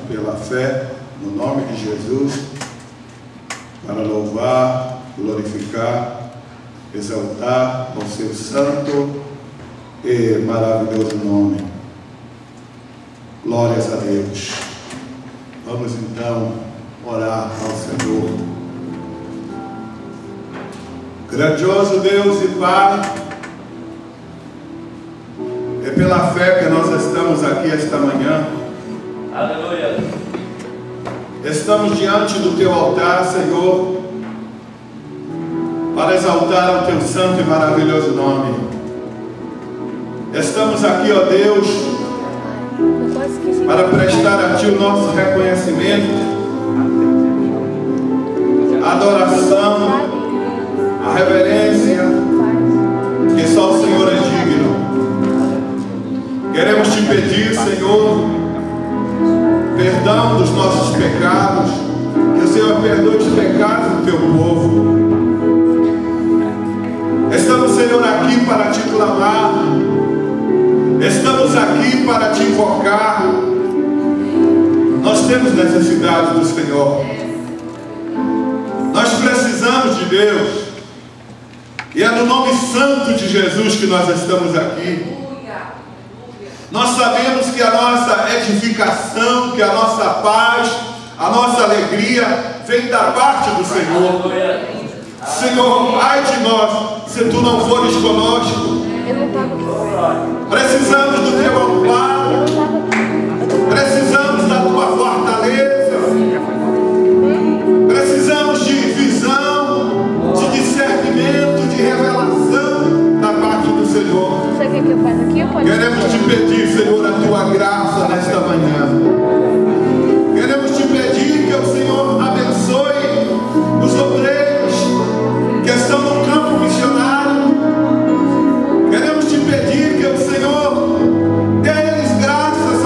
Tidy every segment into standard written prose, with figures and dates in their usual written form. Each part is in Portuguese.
pela fé, no nome de Jesus, para louvar, glorificar, exaltar ao seu santo e maravilhoso nome. Glórias a Deus. Vamos então orar ao Senhor. Grandioso Deus e Pai, é pela fé que nós estamos aqui esta manhã. Aleluia. Estamos diante do Teu altar, Senhor, para exaltar o Teu santo e maravilhoso nome. Estamos aqui, ó Deus, para prestar a Ti o nosso reconhecimento, a adoração, a reverência, que só o Senhor é digno. Queremos Te pedir, Senhor, perdão dos nossos pecados, que o Senhor perdoe os pecados do Teu povo. Estamos, Senhor, aqui para Te clamar, estamos aqui para Te invocar. Nós temos necessidade do Senhor, nós precisamos de Deus, e é no nome santo de Jesus que nós estamos aqui. Nós sabemos que a nossa edificação, que a nossa paz, a nossa alegria vem da parte do Senhor. Senhor, ai de nós se Tu não fores conosco. Precisamos do Teu amparo, precisamos da Tua fortaleza, precisamos de visão, de discernimento, de revelação da parte do Senhor. Queremos Te pedir, Senhor, a Tua graça nesta manhã. Queremos Te pedir que o Senhor abençoe os obreiros que estão no campo missionário. Queremos Te pedir que o Senhor dê a eles graça,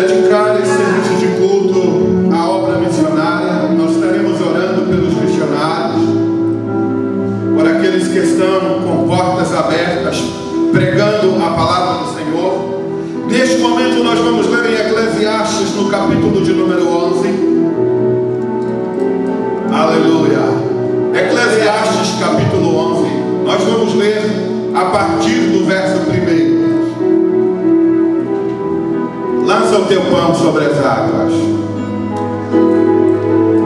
dedicar esse serviço de culto à obra missionária. Nós estaremos orando pelos missionários, por aqueles que estão com portas abertas, pregando a palavra do Senhor. Neste momento nós vamos ler em Eclesiastes, no capítulo de número 11. Aleluia. Eclesiastes capítulo 11. Nós vamos ler a partir do verso 1. Lança o teu pão sobre as águas,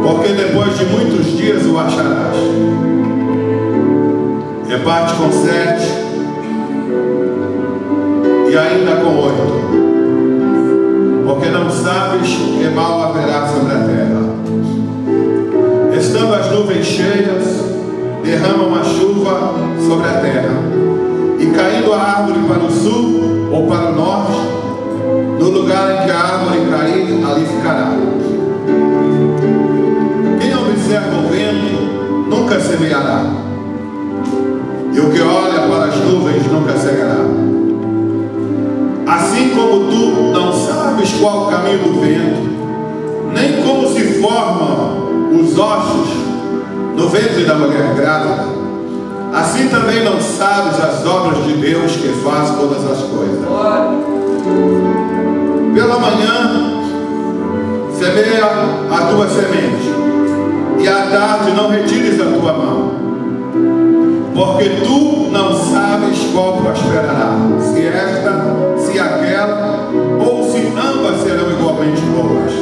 porque depois de muitos dias o acharás. Reparte com 7 e ainda com 8, porque não sabes que mal haverá sobre a terra. Estando as nuvens cheias, derramam a chuva sobre a terra, e caindo a árvore para o sul ou para o norte, no lugar em que a árvore cair, ali ficará. Quem observa o vento nunca semeará, e o que olha para as nuvens nunca cegará. Assim como tu não sabes qual o caminho do vento, nem como se formam os ossos no ventre da mulher grávida, assim também não sabes as obras de Deus que faz todas as coisas. Pela manhã semeia a tua semente, e à tarde não retires a tua mão, porque tu não sabes qual prosperará, se esta, se aquela, ou se ambas serão igualmente boas.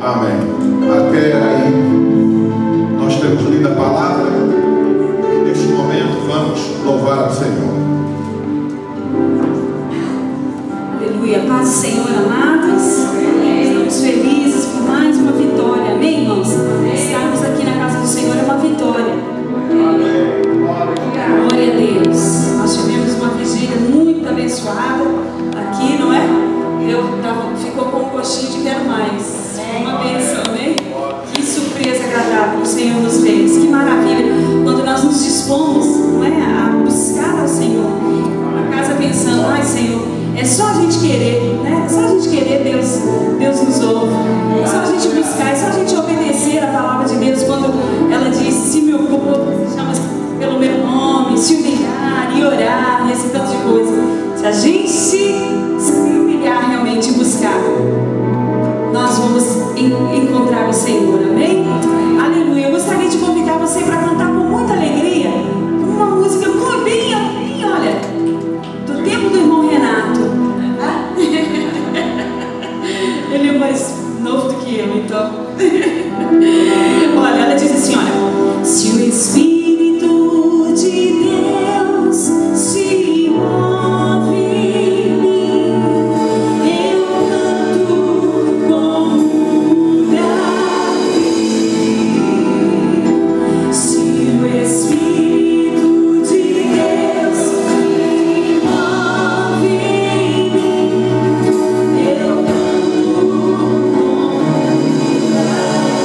Amém. Até aí nós temos lido a palavra, e neste momento vamos louvar ao Senhor. Aleluia. Paz do Senhor, amados. Estamos felizes por mais uma vitória. Amém, irmãos? Estarmos aqui na casa do Senhor é uma vitória. Glória a Deus. Nós tivemos uma vigília muito abençoada aqui, não é? Ficou com um gostinho de quero mais. Uma bênção, amém? Que surpresa agradável o Senhor nos fez. Que maravilha. Quando nós nos dispomos, não é, a buscar ao Senhor, a casa pensando, ai Senhor, é só a gente querer, né? É só a gente querer, Deus nos ouve. É só a gente buscar, é só a gente obedecer a palavra de Deus quando ela diz: se meu povo chama pelo meu nome, se humilhar e orar, esse tanto de coisa. Se a gente se humilhar realmente e buscar, nós vamos encontrar o Senhor, amém? Aleluia. Eu gostaria de convidar você para cantar com muita alegria uma música bem, olha, do tempo do irmão Renato. Ele é mais novo do que eu, então. Olha, ela diz assim, olha: se o Espírito de Deus se move em mim, eu canto como Davi. Se o Espírito de Deus se move em mim, eu canto como Davi.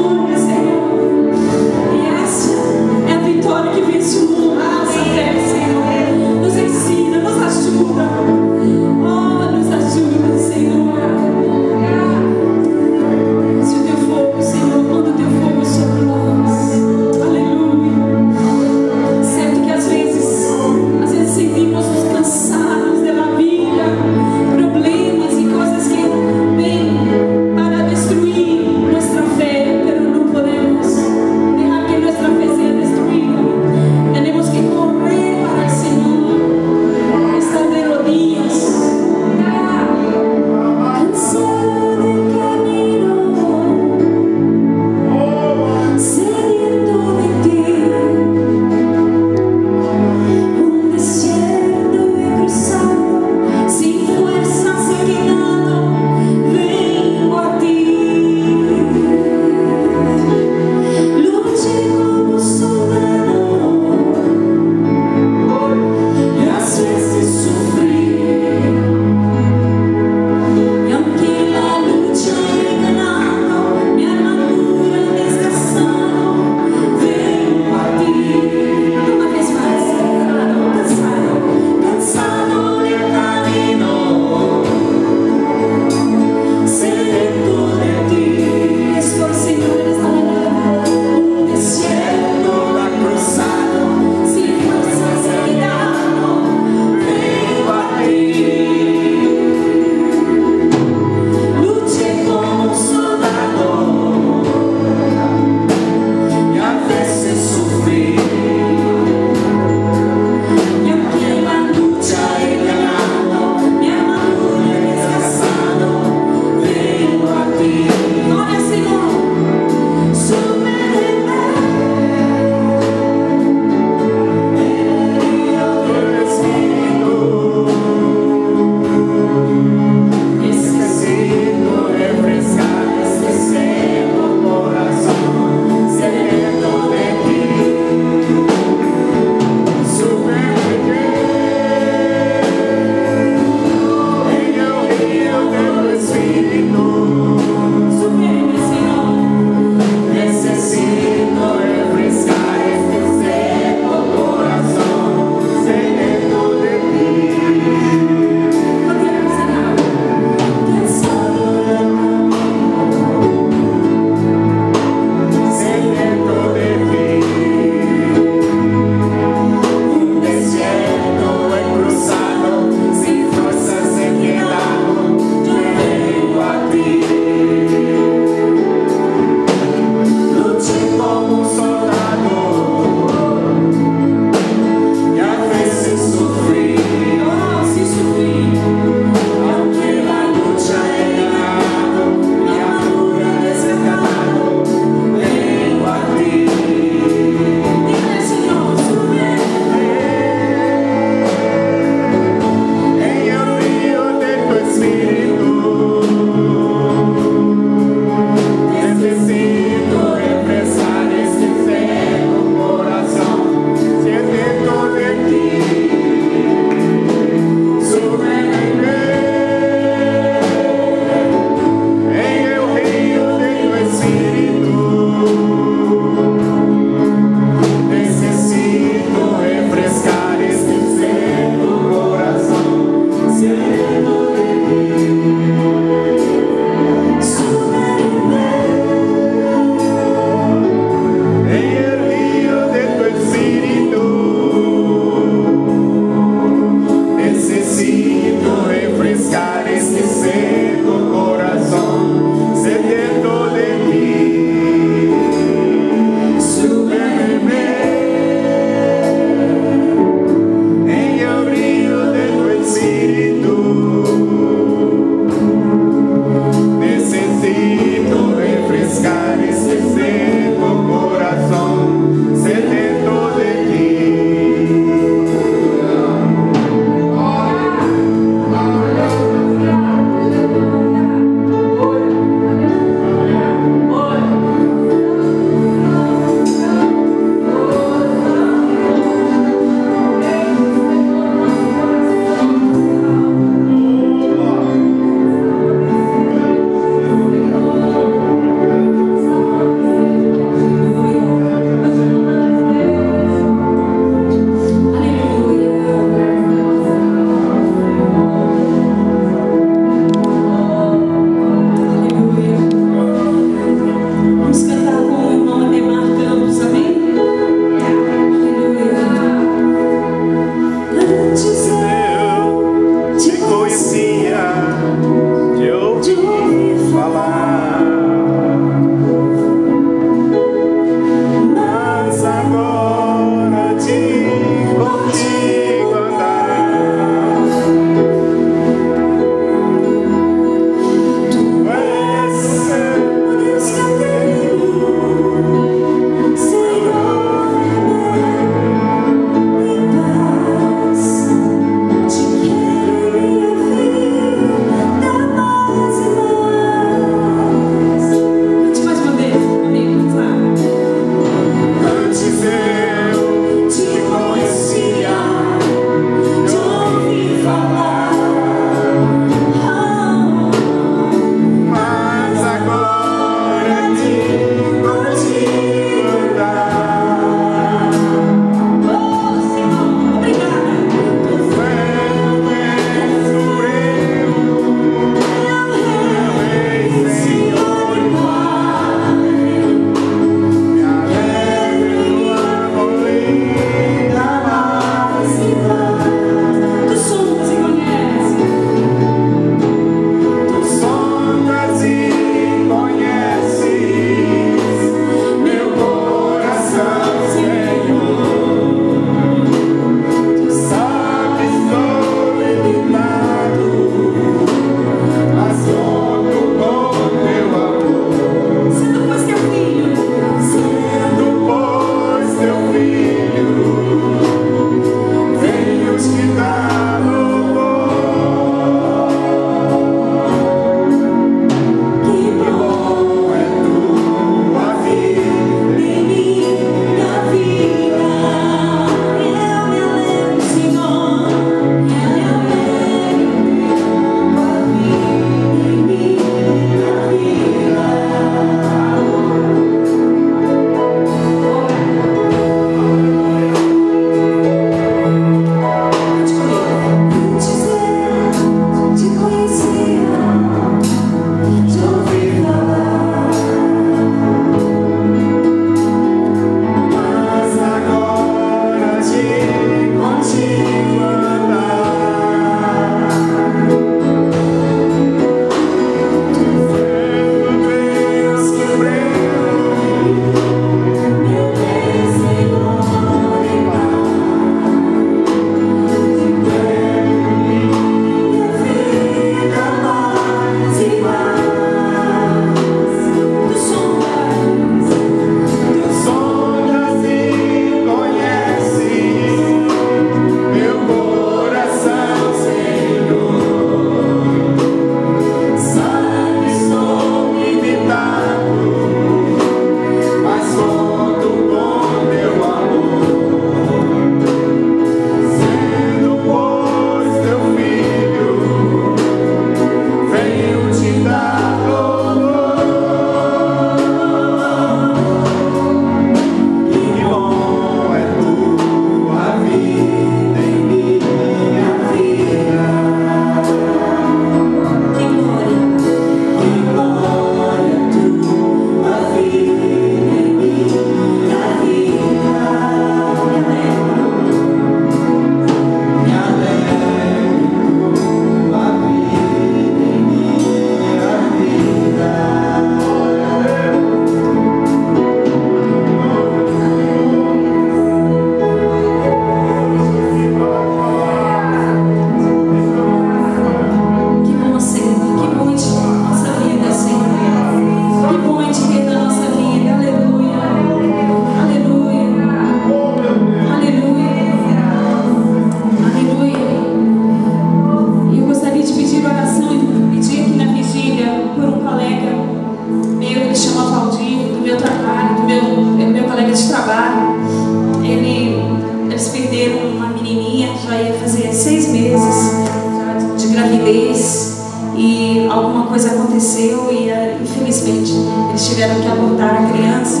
gravidez e alguma coisa aconteceu e infelizmente eles tiveram que abortar a criança.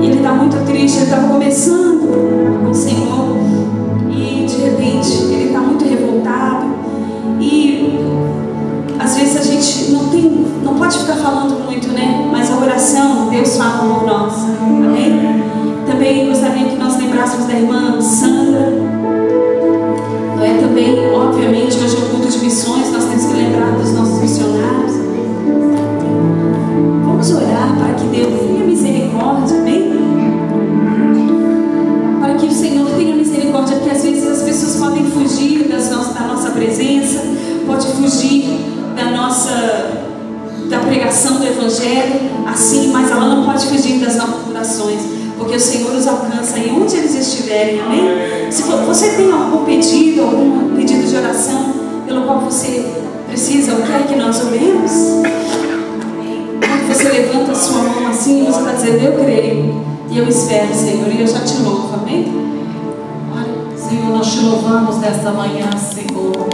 E ele está muito triste, ele estava começando com o Senhor e de repente ele está muito revoltado. E às vezes a gente não pode ficar falando muito, né? Mas a oração, Deus fala por nós, amém? Também gostaria que nós lembrássemos da irmã Sandra. Também, obviamente, hoje é o culto de missões, nós temos que lembrar dos nossos missionários. Vamos orar para que Deus tenha misericórdia, amém? Para que o Senhor tenha misericórdia, porque às vezes as pessoas podem fugir da nossa presença, pode fugir da pregação do Evangelho, assim, mas ela não pode fugir das nossas orações, porque o Senhor os alcança em onde eles estiverem, amém? Se você tem algum pedido de oração pelo qual você precisa ou quer que nós oremos, quando você levanta a sua mão assim, você está dizendo: eu creio e eu espero, Senhor, e eu já te louvo, amém? Senhor, nós te louvamos nesta manhã, Senhor.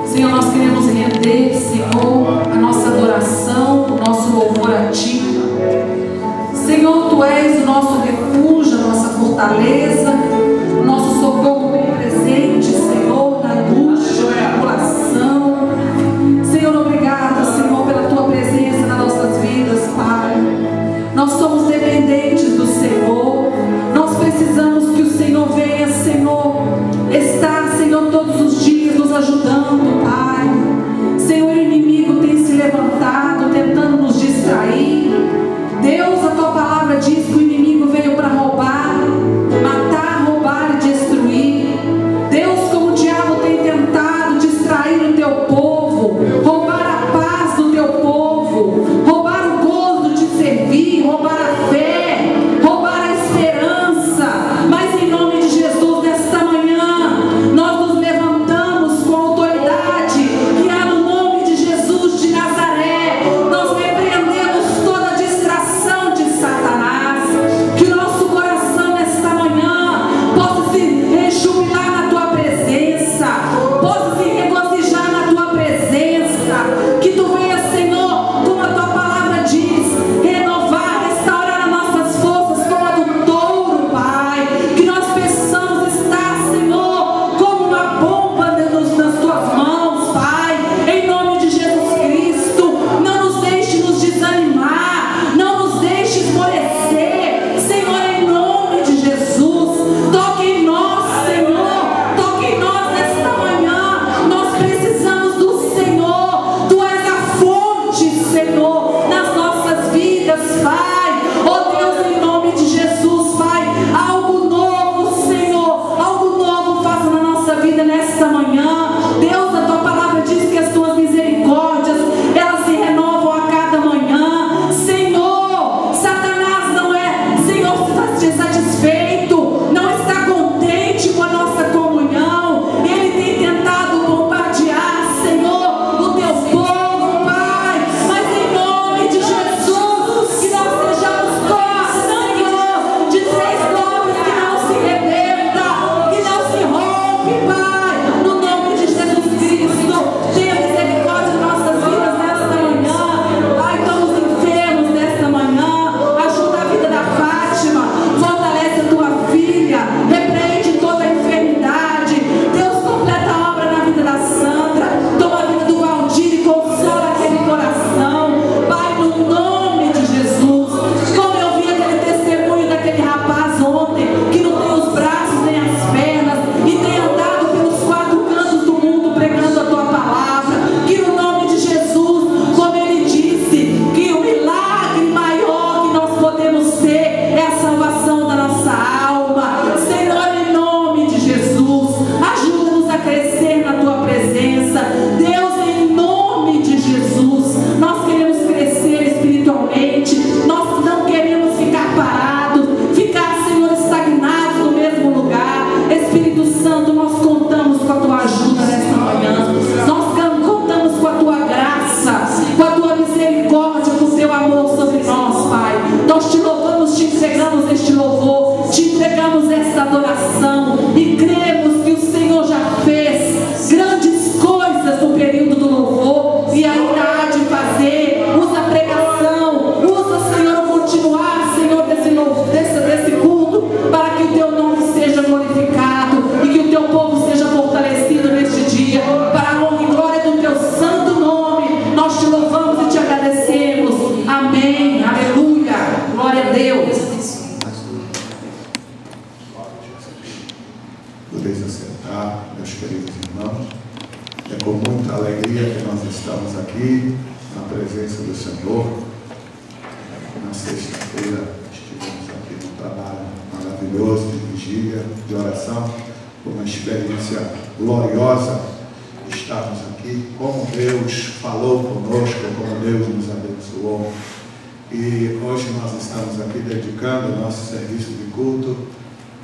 Senhor, nós queremos render, Senhor, a nossa adoração, o nosso louvor a Ti. Senhor, Tu és o nosso refúgio, a nossa fortaleza, o nosso socorro bem presente, Senhor, na angústia, na tribulação. Senhor, obrigada, Senhor, pela Tua presença nas nossas vidas, Pai. Nós somos dependentes do Senhor. Nós precisamos que o Senhor venha, Senhor, estar, Senhor, todos os dias nos ajudando, Pai. Senhor, o inimigo tem se levantado, tentando nos distrair. Deus, a Tua palavra diz que o inimigo veio para roubar, matar, roubar Senhor, e ainda há de fazer. Usa a pregação, usa, Senhor, o continuar, Senhor, desse culto, para que o teu nome seja glorificado e que o teu povo seja fortalecido neste dia, para a honra e glória do teu santo nome. Nós te louvamos e te agradecemos. Amém, aleluia, glória a Deus. Podeis assentar, meus queridos irmãos. É com muita alegria que nós estamos aqui na presença do Senhor. Na sexta-feira estivemos aqui num trabalho maravilhoso de vigília, de oração, uma experiência gloriosa. Estamos aqui, como Deus falou conosco, como Deus nos abençoou. E hoje nós estamos aqui dedicando o nosso serviço de culto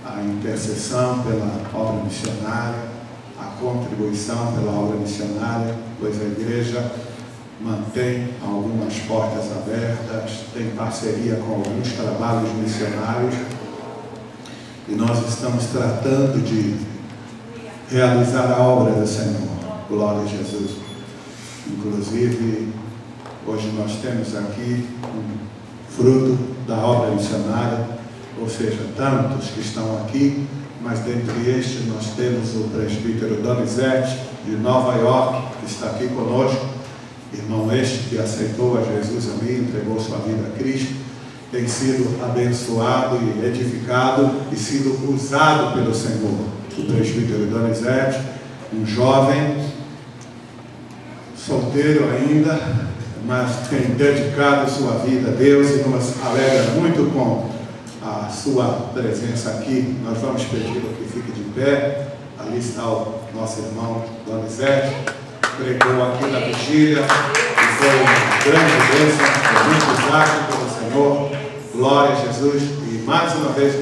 à intercessão pela obra missionária, a contribuição pela obra missionária, pois a igreja mantém algumas portas abertas, tem parceria com alguns trabalhos missionários e nós estamos tratando de realizar a obra do Senhor. Glória a Jesus. Inclusive, hoje nós temos aqui um fruto da obra missionária, ou seja, tantos que estão aqui, mas dentre estes nós temos o presbítero Donizete, de Nova York, que está aqui conosco, irmão este que aceitou a Jesus ali, entregou sua vida a Cristo, tem sido abençoado e edificado e sido usado pelo Senhor. O presbítero Donizete, um jovem, solteiro ainda, mas tem dedicado sua vida a Deus e nos alegra muito com a sua presença aqui. Nós vamos pedi-lo que fique de pé. Ali está o nosso irmão Donizete, pregou aqui na vigília e foi uma grande bênção, foi muito usado pelo Senhor. Glória a Jesus. E mais uma vez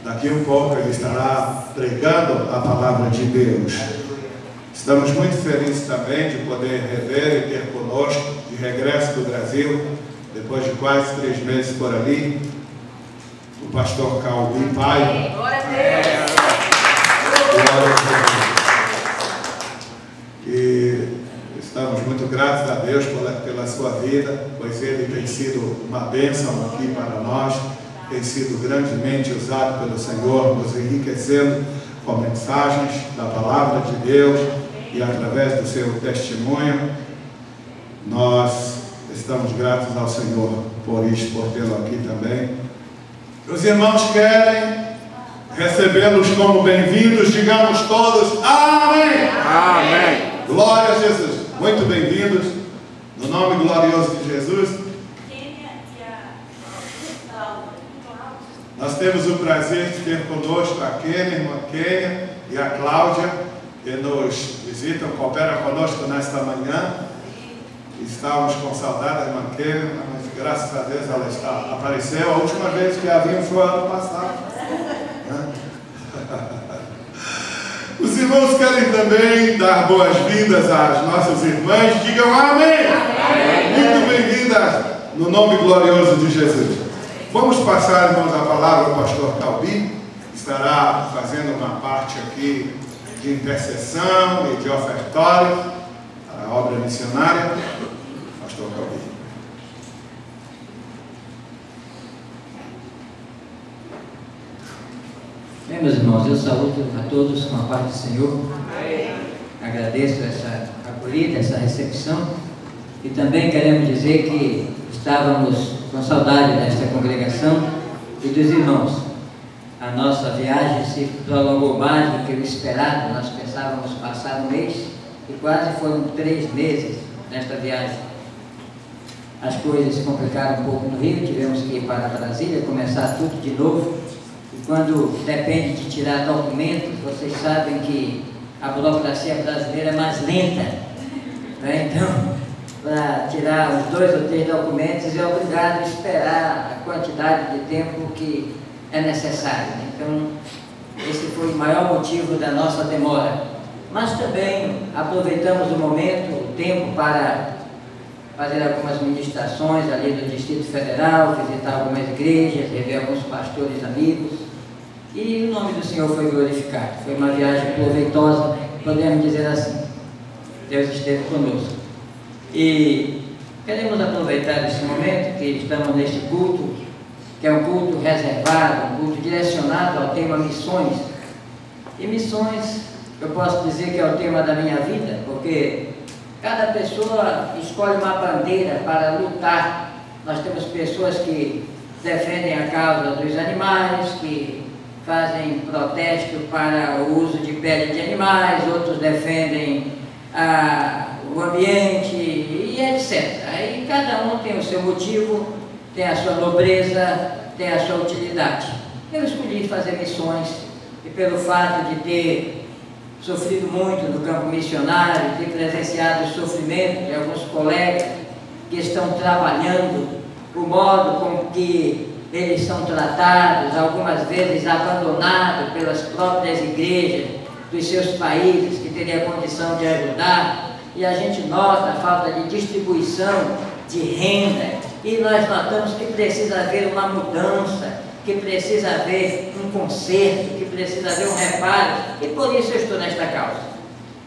daqui um pouco ele estará pregando a palavra de Deus. Estamos muito felizes também de poder rever e ter conosco, de regresso do Brasil, depois de quase 3 meses por ali, o pastor Calbi Pai. Glória a Deus! Glória a Deus! E estamos muito gratos a Deus pela sua vida, pois ele tem sido uma bênção aqui para nós, tem sido grandemente usado pelo Senhor, nos enriquecendo com mensagens da palavra de Deus e através do seu testemunho. Nós estamos gratos ao Senhor por isso, por tê-lo aqui também. Os irmãos querem recebê-los como bem-vindos, digamos todos amém! Amém! Glória a Jesus! Muito bem-vindos, no nome glorioso de Jesus. Nós temos o prazer de ter conosco a Kênia, irmã Kênia e a Cláudia, que nos visitam, cooperam conosco nesta manhã. Estávamos com saudade da irmã Kênia, mas graças a Deus ela apareceu. A última vez que a vimos foi ano passado. Os irmãos querem também dar boas-vindas às nossas irmãs. Digam amém! Amém. Muito bem-vindas no nome glorioso de Jesus. Vamos passar, irmãos, a palavra ao pastor Calbi, que estará fazendo uma parte aqui de intercessão e de ofertório para a obra missionária. Pastor Calbi. Bem, meus irmãos, eu saúdo a todos com a paz do Senhor. Agradeço essa acolhida, essa recepção. E também queremos dizer que estávamos com saudade desta congregação e dos irmãos. A nossa viagem se prolongou mais do que o esperado. Nós pensávamos passar um mês e quase foram 3 meses nesta viagem. As coisas se complicaram um pouco no Rio, tivemos que ir para Brasília, começar tudo de novo. E quando depende de tirar documentos, vocês sabem que a burocracia brasileira é mais lenta, né? Então, para tirar os 2 ou 3 documentos é obrigado a esperar a quantidade de tempo que é necessário. Então, esse foi o maior motivo da nossa demora. Mas também aproveitamos o momento, o tempo, para fazer algumas ministrações ali do Distrito Federal, visitar algumas igrejas, rever alguns pastores amigos. E o nome do Senhor foi glorificado. Foi uma viagem proveitosa, podemos dizer assim. Deus esteve conosco. E queremos aproveitar esse momento que estamos neste culto, que é um culto reservado, um culto direcionado ao tema missões. E missões, eu posso dizer que é o tema da minha vida, porque cada pessoa escolhe uma bandeira para lutar. Nós temos pessoas que defendem a causa dos animais, que fazem protesto para o uso de pele de animais, outros defendem o ambiente e etc. Aí cada um tem o seu motivo, tem a sua nobreza, tem a sua utilidade. Eu escolhi fazer missões e pelo fato de ter sofrido muito no campo missionário, ter presenciado o sofrimento de alguns colegas que estão trabalhando, o modo com que eles são tratados, algumas vezes abandonados pelas próprias igrejas dos seus países que teriam a condição de ajudar, e a gente nota a falta de distribuição de renda, e nós notamos que precisa haver uma mudança, que precisa haver um conserto, que precisa haver um reparo, e por isso eu estou nesta causa.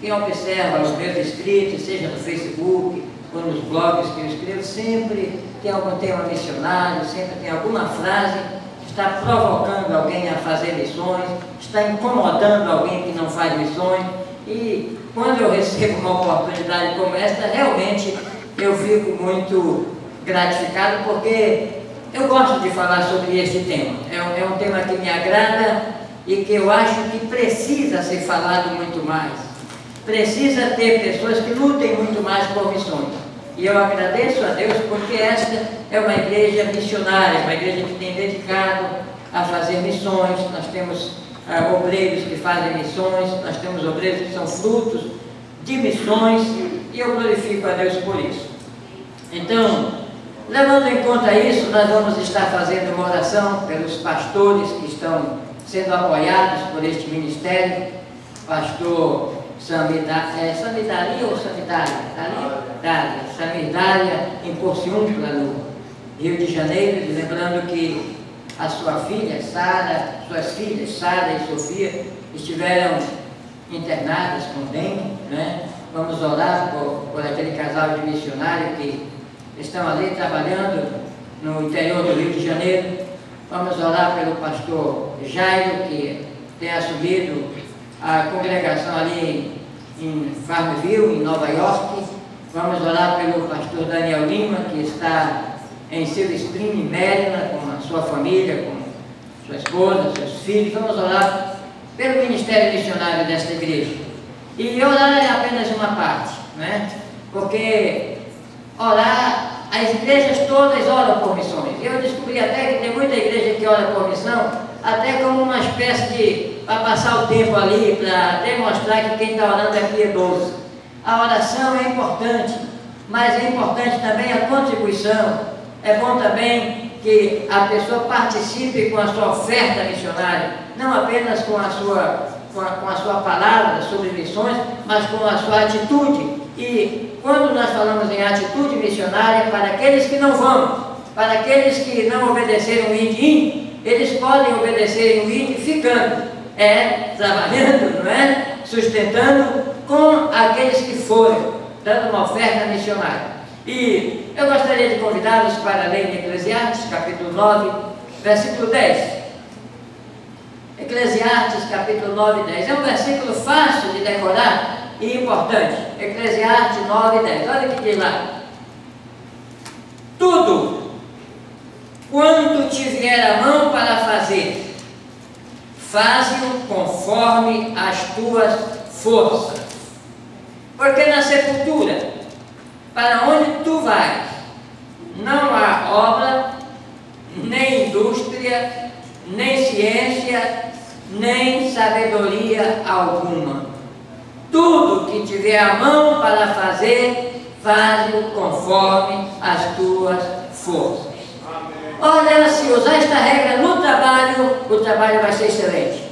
Quem observa os meus escritos, seja no Facebook ou nos blogs que eu escrevo, sempre tem algum tema missionário, sempre tem alguma frase que está provocando alguém a fazer missões, está incomodando alguém que não faz missões, e quando eu recebo uma oportunidade como esta, realmente eu fico muito gratificado, porque eu gosto de falar sobre este tema. É um tema que me agrada e que eu acho que precisa ser falado muito mais. Precisa ter pessoas que lutem muito mais por missões. E eu agradeço a Deus porque esta é uma igreja missionária, uma igreja que tem dedicado a fazer missões. Nós temos obreiros que fazem missões, nós temos obreiros que são frutos de missões, e eu glorifico a Deus por isso. Então, levando em conta isso, nós vamos estar fazendo uma oração pelos pastores que estão sendo apoiados por este ministério. Pastor Samidária ou Samidária? Samidária em Porciúncula, no Rio de Janeiro, lembrando que a sua filha, Sara, suas filhas, Sara e Sofia, estiveram internadas com dengue, né? Vamos orar por aquele casal de missionários que estão ali trabalhando no interior do Rio de Janeiro. Vamos orar pelo pastor Jairo, que tem assumido a congregação ali em Farmville, em Nova York. Vamos orar pelo pastor Daniel Lima, que está em Silver Spring, em Maryland, com a sua família, com sua esposa, seus filhos. Vamos orar pelo ministério missionário desta igreja. E orar é apenas uma parte, né? Porque orar, as igrejas todas oram por missões. Eu descobri até que tem muita igreja que ora por missão, até como uma espécie de, para passar o tempo ali, para demonstrar que quem está orando é piedoso. A oração é importante, mas é importante também a contribuição. É bom também que a pessoa participe com a sua oferta missionária, não apenas com a sua palavra sobre missões, mas com a sua atitude. E quando nós falamos em atitude missionária, para aqueles que não vão, para aqueles que não obedeceram o ID, eles podem obedecer o ID ficando, trabalhando, não é? Sustentando com aqueles que foram, dando uma oferta missionária. E eu gostaria de convidá-los para ler em Eclesiastes, capítulo 9, versículo 10. Eclesiastes, capítulo 9 e 10. É um versículo fácil de decorar e importante. Eclesiastes 9 e 10. Olha o que diz lá. Tudo quanto te vier a mão para fazer, faze-o conforme as tuas forças. Porque na sepultura, para onde tu vais, não há obra, nem indústria, nem ciência, nem sabedoria alguma. Tudo que tiver a mão para fazer, faz-o conforme as tuas forças. Olha, se usar esta regra no trabalho, o trabalho vai ser excelente.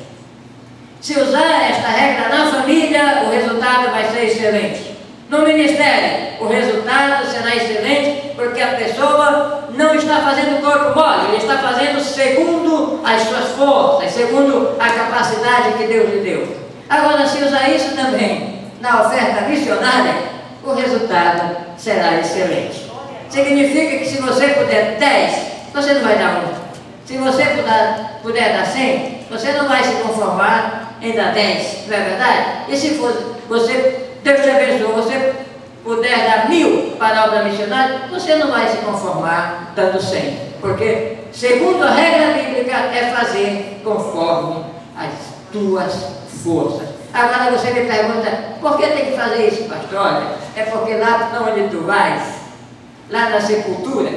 Se usar esta regra na família, o resultado vai ser excelente. No ministério, o resultado será excelente, porque a pessoa não está fazendo corpo mole, ele está fazendo segundo as suas forças, segundo a capacidade que Deus lhe deu. Agora, se usar isso também na oferta missionária, o resultado será excelente. Significa que se você puder 10, você não vai dar 1. Se você puder dar 100, você não vai se conformar em dar 10, não é verdade? E se for, Deus te abençoou, você puder dar 1000 para a obra missionária, você não vai se conformar dando 100. Porque, segundo a regra bíblica, é fazer conforme as tuas forças. Agora você me pergunta, por que tem que fazer isso, pastor? Olha, é porque lá onde tu vais, lá na sepultura,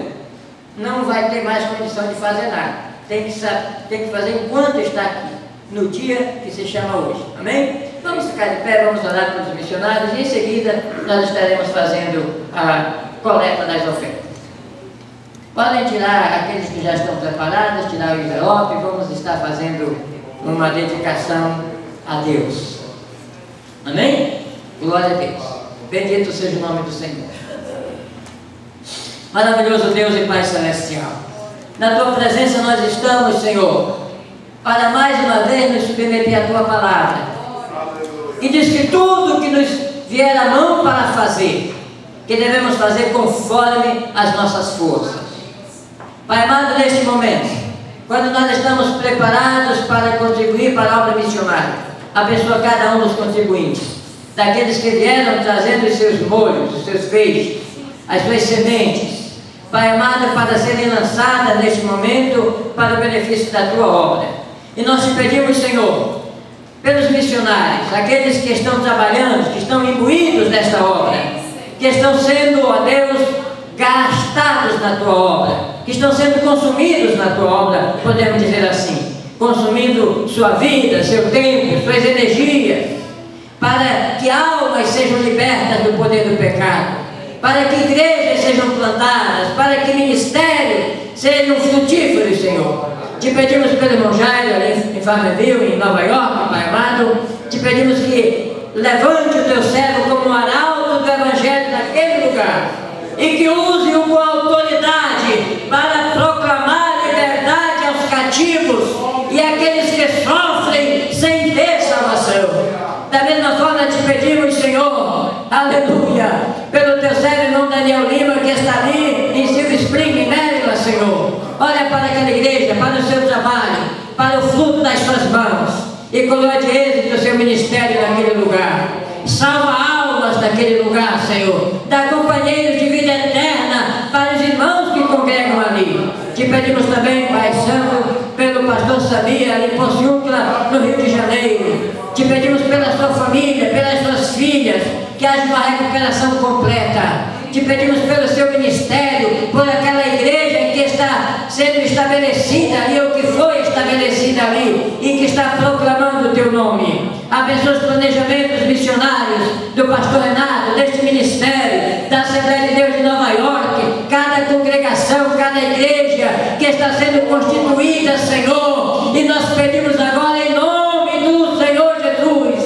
não vai ter mais condição de fazer nada. Tem que fazer enquanto está aqui, no dia que se chama hoje. Amém? Vamos ficar de pé, vamos orar pelos missionários e em seguida nós estaremos fazendo a coleta das ofertas. Podem tirar aqueles que já estão preparados, tirar o envelope, vamos estar fazendo uma dedicação a Deus. Amém? Glória a Deus. Bendito seja o nome do Senhor. Maravilhoso Deus e Pai Celestial, na Tua presença nós estamos, Senhor, para mais uma vez nos submeter à Tua palavra. E diz que tudo que nos vier à mão para fazer, que devemos fazer conforme as nossas forças. Pai amado, neste momento, quando nós estamos preparados para contribuir para a obra missionária, abençoa cada um dos contribuintes, daqueles que vieram trazendo os seus molhos, os seus feixes, as suas sementes, Pai amado, para serem lançadas neste momento para o benefício da Tua obra. E nós te pedimos, Senhor, pelos missionários, aqueles que estão trabalhando, que estão imbuídos nesta obra, que estão sendo, ó Deus, gastados na Tua obra, que estão sendo consumidos na Tua obra, podemos dizer assim, consumindo sua vida, seu tempo, suas energias, para que almas sejam libertas do poder do pecado, para que igrejas sejam plantadas, para que ministérios sejam frutíferos, Senhor. Te pedimos pelo irmão Jairo, ali em Farmerville, em Nova York, Pai amado, te pedimos que levante o Teu servo como um arauto do Evangelho naquele lugar, e que use-o com autoridade para proclamar liberdade aos cativos e àqueles que sofrem sem ter salvação. Da mesma forma te pedimos, Senhor, aleluia, pelo Teu servo irmão Daniel Lima, que está ali em Silver Spring, em Maryland, Senhor. Olha para aquela igreja, para o seu trabalho, para o fruto das suas mãos, e coloque de êxito o seu ministério naquele lugar. Salva almas daquele lugar, Senhor. Dá companheiros de vida eterna para os irmãos que congregam ali. Te pedimos também, Pai Santo, pelo pastor Sabia, ali em Pociúncula, no Rio de Janeiro. Te pedimos pela sua família, pelas suas filhas, que haja uma recuperação completa. Te pedimos pelo seu ministério, por aquela igreja que está sendo estabelecida ali, ou que foi estabelecida ali, e que está proclamando o Teu nome. Abençoa os planejamentos missionários do pastor Renato, deste ministério, da Assembleia de Deus de Nova York, cada congregação, cada igreja que está sendo constituída, Senhor. E nós pedimos agora, em nome do Senhor Jesus,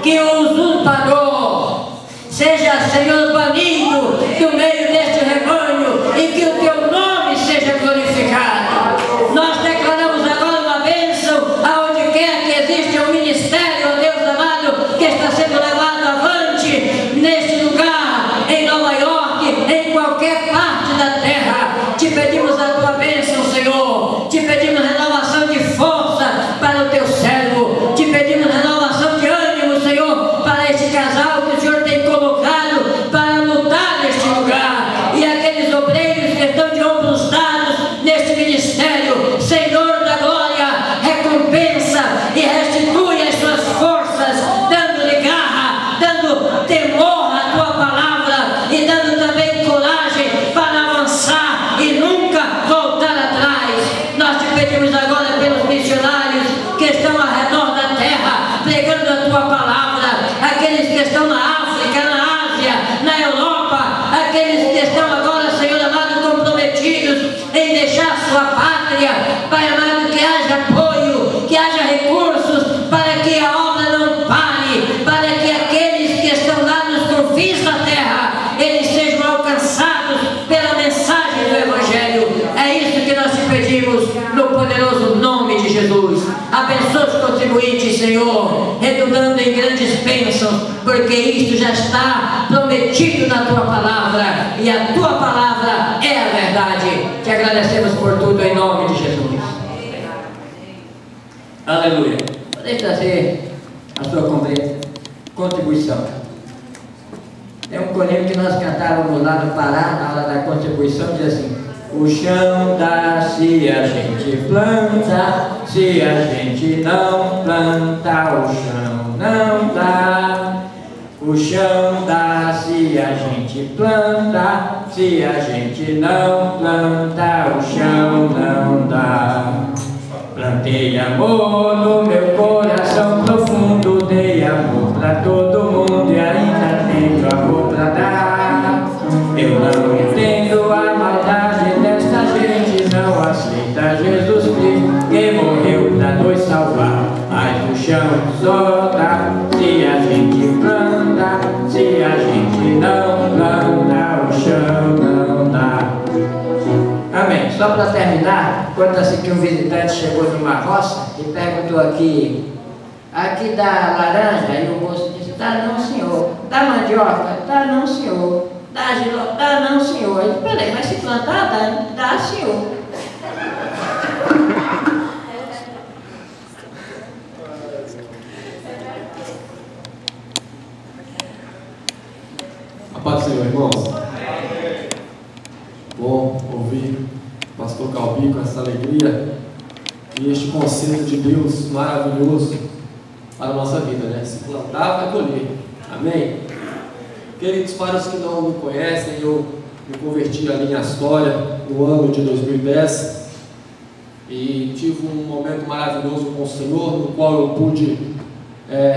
que o usurpador seja, Senhor, banido do meio deste rebanho, e que o Teu nome seja glorificado. Nós declaramos agora uma bênção aonde quer que exista um ministério, ó Deus amado, que está sendo levado avante neste lugar, em Nova York, em qualquer parte da terra. Te pedimos a Tua bênção, Senhor. Te pedimos renovação de força para o Teu servo. Te pedimos renovação de ânimo, Senhor, para esse casal que o Senhor tem colocado para lutar neste lugar. E aqueles obreiros que estão de ombros dados neste ministério, Senhor da glória, recompensa e restitui as suas forças, dando-lhe garra, dando temor à Tua palavra e dando também coragem para avançar e nunca voltar atrás. Nós te pedimos agora pelos missionários que estão ao redor da terra, pregando a Tua palavra, aqueles que estão na África, na Ásia, na Europa, aqueles que estão agora, Senhor amado, comprometidos em deixar sua pátria. Pai amado, que haja apoio, que haja recursos para que a obra não pare, para que aqueles que estão lá nos confins da terra, eles sejam alcançados pela mensagem do Evangelho. É isso que nós te pedimos no poderoso nome de Jesus. Abençoa os contribuintes, Senhor, redundando em grandes bênçãos, porque porque isto já está prometido na tua palavra, e a tua palavra é a verdade. Te agradecemos por tudo em nome de Jesus. Aleluia. Deixa eu trazer a sua contribuição. É um corinho que nós cantávamos lá no Pará, na hora da contribuição, diz assim: o chão dá se a gente planta, se a gente não planta, o chão não dá. O chão dá se a gente planta, se a gente não planta, o chão não dá. Plantei amor no meu coração profundo, dei amor pra todo mundo e ainda tenho amor pra dar. Eu não entendo a maldade desta gente, não aceita Jesus Cristo que morreu pra nos salvar. Mas o chão só dá se a gente planta, se a gente não planta, o chão não dá. Amém. Só para terminar, conta-se que um visitante chegou numa roça e perguntou aqui dá laranja? E o moço disse: dá não, senhor. Dá mandioca? Dá não, senhor. Dá giló? Dá não, senhor. Ele disse: peraí, mas se plantar, dá senhor. A paz do Senhor, irmãos. Bom ouvir o pastor Calbi com essa alegria e este conselho de Deus maravilhoso para a nossa vida, né? Se plantar, vai colher. Amém? Queridos, para os que não me conhecem, eu me converti ali em Astoria no ano de 2010 e tive um momento maravilhoso com o Senhor, no qual eu pude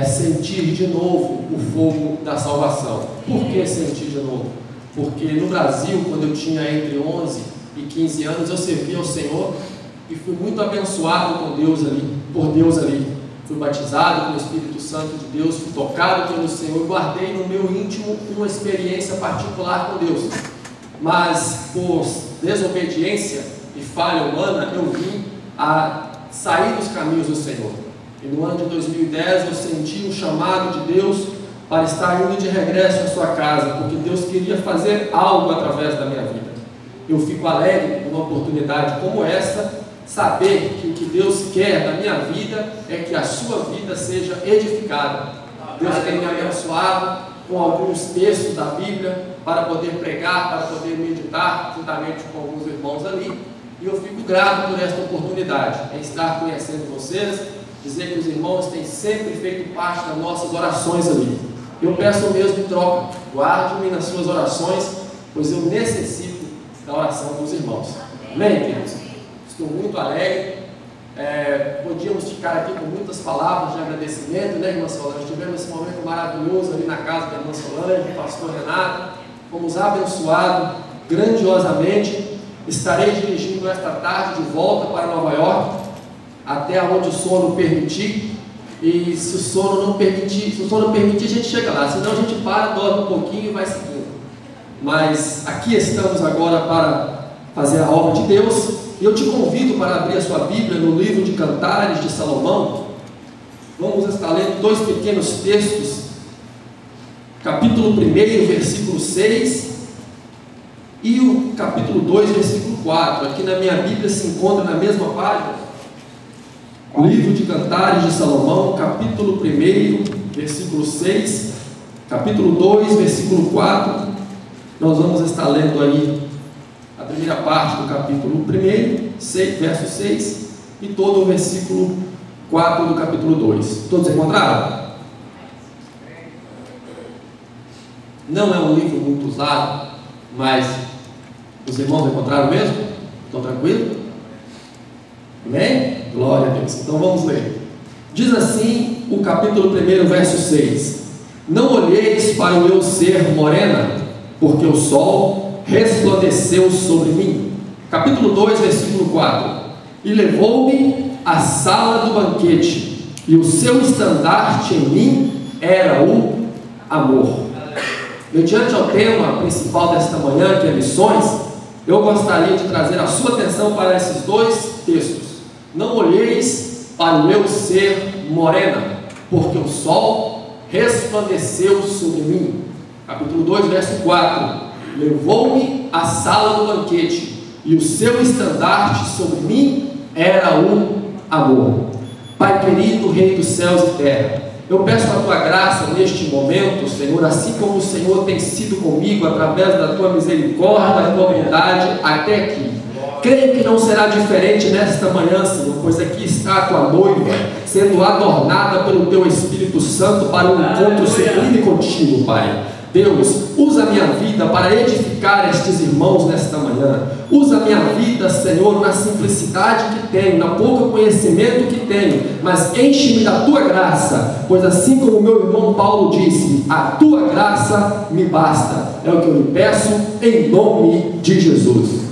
sentir de novo o fogo da salvação. Por que sentir de novo? Porque no Brasil, quando eu tinha entre 11 e 15 anos, eu servi ao Senhor e fui muito abençoado por Deus ali. Fui batizado com o Espírito Santo de Deus, fui tocado pelo Senhor, guardei no meu íntimo uma experiência particular com Deus. Mas por desobediência e falha humana, eu vim a sair dos caminhos do Senhor. E no ano de 2010 eu senti um chamado de Deus para estar indo de regresso à sua casa, porque Deus queria fazer algo através da minha vida. Eu fico alegre por uma oportunidade como esta, saber que o que Deus quer da minha vida é que a sua vida seja edificada. Deus tem me abençoado com alguns textos da Bíblia para poder pregar, para poder meditar juntamente com alguns irmãos ali, e eu fico grato por esta oportunidade, em estar conhecendo vocês, dizer que os irmãos têm sempre feito parte das nossas orações ali. Eu peço mesmo em troca, guarde-me nas suas orações, pois eu necessito da oração dos irmãos. Amém, queridos? Estou muito alegre. Podíamos ficar aqui com muitas palavras de agradecimento, né, irmã Solange? Tivemos esse momento maravilhoso ali na casa da irmã Solange, do pastor Renato. Fomos abençoados grandiosamente. Estarei dirigindo esta tarde de volta para Nova York, até onde o sono permitir. E se o sono não permitir, a gente chega lá, senão a gente para, dorme um pouquinho e vai seguindo. Mas aqui estamos agora para fazer a obra de Deus, e eu te convido para abrir a sua Bíblia no livro de Cantares de Salomão. Vamos estar lendo dois pequenos textos, capítulo 1, versículo 6, e o capítulo 2, versículo 4. Aqui na minha Bíblia se encontra na mesma página. Livro de Cantares de Salomão, capítulo 1, versículo 6, capítulo 2, versículo 4. Nós vamos estar lendo aí a primeira parte do capítulo 1, verso 6, e todo o versículo 4 do capítulo 2. Todos encontraram? Não é um livro muito usado, mas os irmãos encontraram mesmo? Estão tranquilos? Amém? Glória a Deus. Então vamos ler. Diz assim o capítulo 1, verso 6: Não olheis para o meu ser morena, porque o sol resplandeceu sobre mim. Capítulo 2, versículo 4: E levou-me à sala do banquete, e o seu estandarte em mim era o amor. Mediante ao tema principal desta manhã, que é missões, eu gostaria de trazer a sua atenção para esses dois textos. Não olheis para o meu ser morena, porque o sol resplandeceu sobre mim. Capítulo 2, verso 4. Levou-me à sala do banquete, e o seu estandarte sobre mim era o amor. Pai querido, Rei dos céus e terra, eu peço a Tua graça neste momento, Senhor, assim como o Senhor tem sido comigo através da Tua misericórdia, da Tua bondade até aqui. Creio que não será diferente nesta manhã, Senhor, pois aqui está a Tua noiva, sendo adornada pelo Teu Espírito Santo para um encontro sublime contigo, Pai. Deus, usa a minha vida para edificar estes irmãos nesta manhã. Usa a minha vida, Senhor, na simplicidade que tenho, na pouco conhecimento que tenho, mas enche-me da Tua graça, pois assim como o meu irmão Paulo disse, a Tua graça me basta. É o que eu lhe peço em nome de Jesus.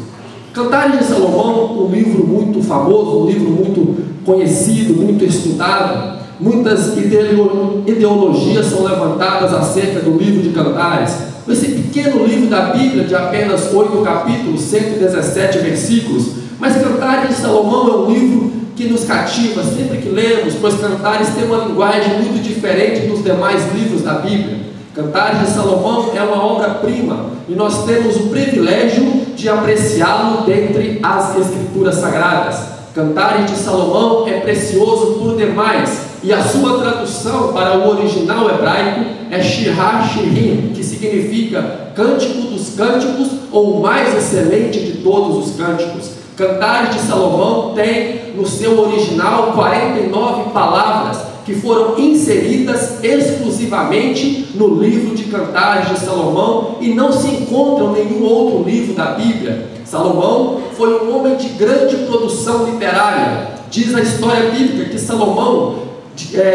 Cantares de Salomão, um livro muito famoso, um livro muito conhecido, muito estudado. Muitas ideologias são levantadas acerca do livro de Cantares. Esse pequeno livro da Bíblia, de apenas 8 capítulos, 117 versículos. Mas Cantares de Salomão é um livro que nos cativa sempre que lemos, pois Cantares tem uma linguagem muito diferente dos demais livros da Bíblia. Cantares de Salomão é uma obra-prima e nós temos o privilégio de apreciá-lo dentre as Escrituras Sagradas. Cantares de Salomão é precioso por demais e a sua tradução para o original hebraico é Shirah Shirim, que significa Cântico dos Cânticos ou o mais excelente de todos os cânticos. Cantares de Salomão tem no seu original 49 palavras que foram inseridas exclusivamente no livro de Cantares de Salomão e não se encontram em nenhum outro livro da Bíblia. Salomão foi um homem de grande produção literária. Diz a história bíblica que Salomão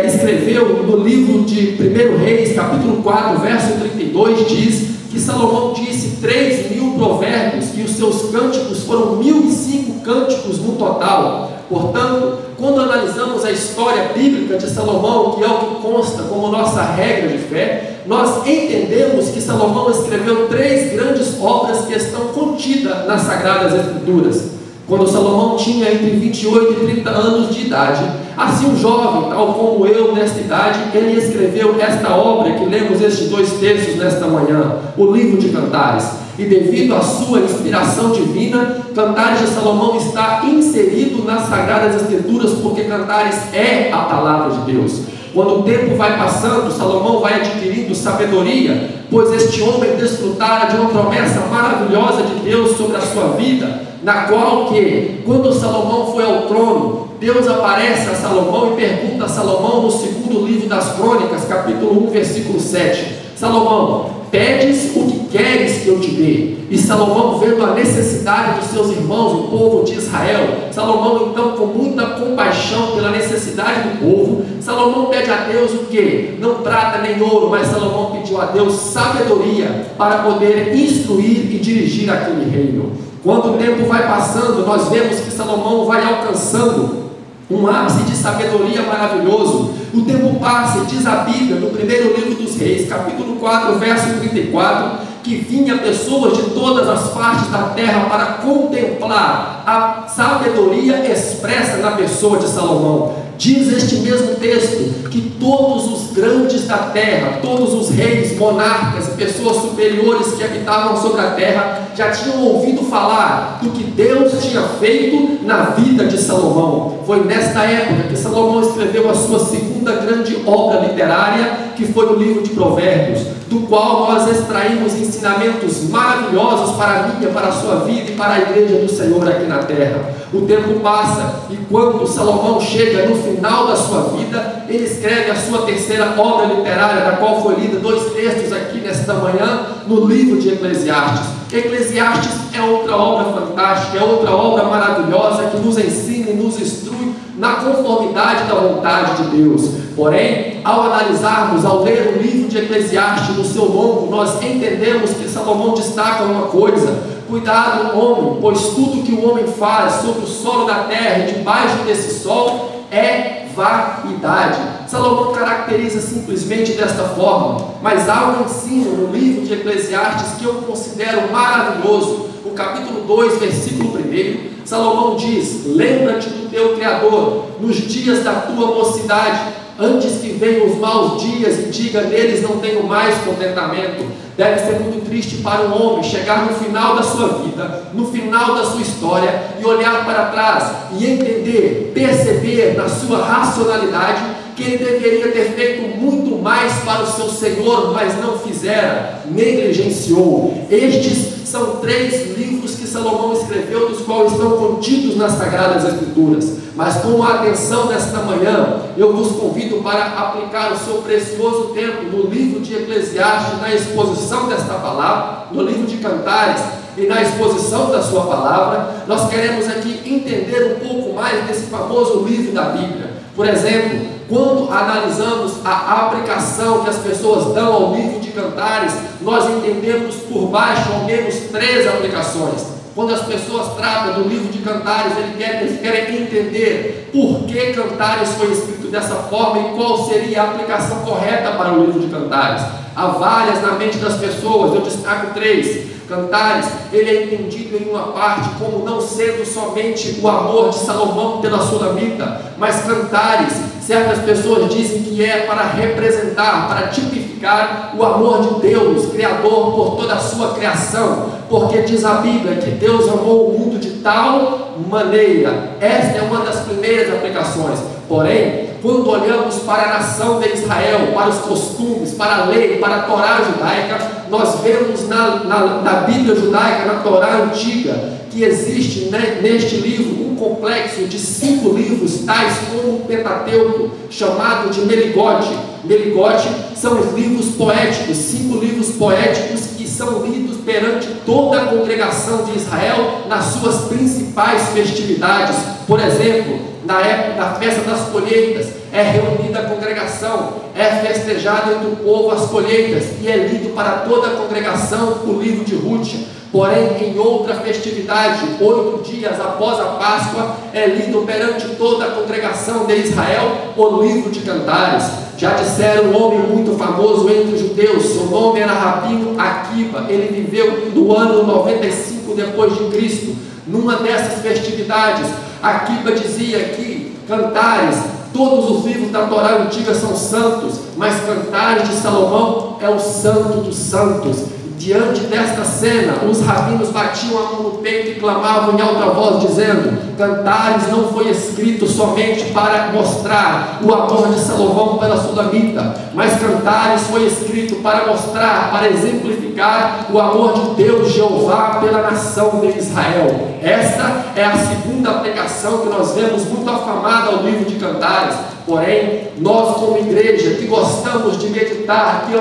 escreveu no livro de 1 Reis, capítulo 4, verso 32, diz que Salomão disse 3.000 provérbios e os seus cânticos foram 1.005 cânticos no total. Portanto, quando analisamos a história bíblica de Salomão, que é o que consta como nossa regra de fé, nós entendemos que Salomão escreveu 3 grandes obras que estão contidas nas Sagradas Escrituras. Quando Salomão tinha entre 28 e 30 anos de idade, assim um jovem, tal como eu nesta idade, ele escreveu esta obra que lemos estes 2 textos nesta manhã, o livro de Cantares. E devido à sua inspiração divina, Cantares de Salomão está inserido nas Sagradas Escrituras, porque Cantares é a palavra de Deus. Quando o tempo vai passando, Salomão vai adquirindo sabedoria, pois este homem desfrutara de uma promessa maravilhosa de Deus sobre a sua vida, na qual que, quando Salomão foi ao trono, Deus aparece a Salomão e pergunta a Salomão no 2º livro das Crônicas, capítulo 1, versículo 7, Salomão, pedes o que queres que eu te dê? E Salomão, vendo a necessidade dos seus irmãos, o povo de Israel, Salomão então, com muita compaixão pela necessidade do povo, Salomão pede a Deus o que? Não prata nem ouro, mas Salomão pediu a Deus sabedoria para poder instruir e dirigir aquele reino. Quando o tempo vai passando, nós vemos que Salomão vai alcançando um ápice de sabedoria maravilhoso. O tempo passa e diz a Bíblia, no 1º livro dos Reis, capítulo 4, verso 34, que vinha pessoas de todas as partes da terra para contemplar a sabedoria expressa na pessoa de Salomão. Diz este mesmo texto que todos os grandes da terra, todos os reis, monarcas e pessoas superiores que habitavam sobre a terra já tinham ouvido falar do que Deus tinha feito na vida de Salomão. Foi nesta época que Salomão escreveu a sua 2ª grande obra literária, que foi o livro de Provérbios, do qual nós extraímos ensinamentos maravilhosos para a minha, para a sua vida e para a igreja do Senhor aqui na terra. O tempo passa e quando Salomão chega no final da sua vida, ele escreve a sua 3ª obra literária, da qual foi lida 2 textos aqui nesta manhã, no livro de Eclesiastes. Eclesiastes é outra obra fantástica, é outra obra maravilhosa que nos ensina e nos instrui na conformidade da vontade de Deus. Porém, ao analisarmos, ao ler o livro de Eclesiastes no seu longo, nós entendemos que Salomão destaca uma coisa: cuidado, homem, pois tudo que o homem faz sobre o solo da terra e debaixo desse sol é vaidade. Salomão caracteriza simplesmente desta forma, mas há um ensino no livro de Eclesiastes que eu considero maravilhoso. O capítulo 2, versículo 1, Salomão diz: lembra-te do teu Criador nos dias da tua mocidade, antes que venham os maus dias e diga, neles não tenho mais contentamento. Deve ser muito triste para um homem chegar no final da sua vida, no final da sua história, e olhar para trás e entender, perceber na sua racionalidade que ele deveria ter feito muito mais para o seu Senhor, mas não fizera, negligenciou. Estes são 3 livros que Salomão escreveu, dos quais estão contidos nas Sagradas Escrituras. Mas com a atenção desta manhã, eu vos convido para aplicar o seu precioso tempo no livro de Eclesiastes, na exposição desta palavra, no livro de Cantares e na exposição da sua palavra. Nós queremos aqui entender um pouco mais desse famoso livro da Bíblia. Por exemplo, quando analisamos a aplicação que as pessoas dão ao livro de Cantares, nós entendemos por baixo ao menos 3 aplicações. Quando as pessoas tratam do livro de Cantares, eles querem entender por que Cantares foi escrito dessa forma e qual seria a aplicação correta para o livro de Cantares. Há várias na mente das pessoas, eu destaco 3. Cantares, ele é entendido em uma parte como não sendo somente o amor de Salomão pela Sulamita, mas Cantares, certas pessoas dizem que é para representar, para tipificar o amor de Deus, Criador, por toda a sua criação, porque diz a Bíblia que Deus amou o mundo de tal maneira. Esta é uma das primeiras aplicações. Porém, quando olhamos para a nação de Israel, para os costumes, para a lei, para a Torá judaica, nós vemos na Bíblia judaica, na Torá antiga, que existe neste livro um complexo de 5 livros, tais como o Pentateuco, chamado de Meligote. Meligote são os livros poéticos, 5 livros poéticos que são lidos perante toda a congregação de Israel nas suas principais festividades. Por exemplo, na época da festa das colheitas, é reunida a congregação, é festejado entre o povo as colheitas e é lido para toda a congregação o livro de Ruth. Porém, em outra festividade, 8 dias após a Páscoa, é lido perante toda a congregação de Israel o livro de Cantares. Já disseram um homem muito famoso entre os judeus, seu nome era Rabino Akiva, ele viveu no ano 95 depois de Cristo. Numa dessas festividades, Akiva dizia que Cantares, todos os livros da Torá antiga são santos, mas Cantares de Salomão é o santo dos santos. Diante desta cena, os rabinos batiam a mão no peito e clamavam em alta voz, dizendo: Cantares não foi escrito somente para mostrar o amor de Salomão pela Sulamita, mas Cantares foi escrito para mostrar, para exemplificar o amor de Deus, Jeová, pela nação de Israel. Esta é a segunda aplicação que nós vemos muito afamada ao livro de Cantares. Porém, nós como igreja que gostamos de meditar, que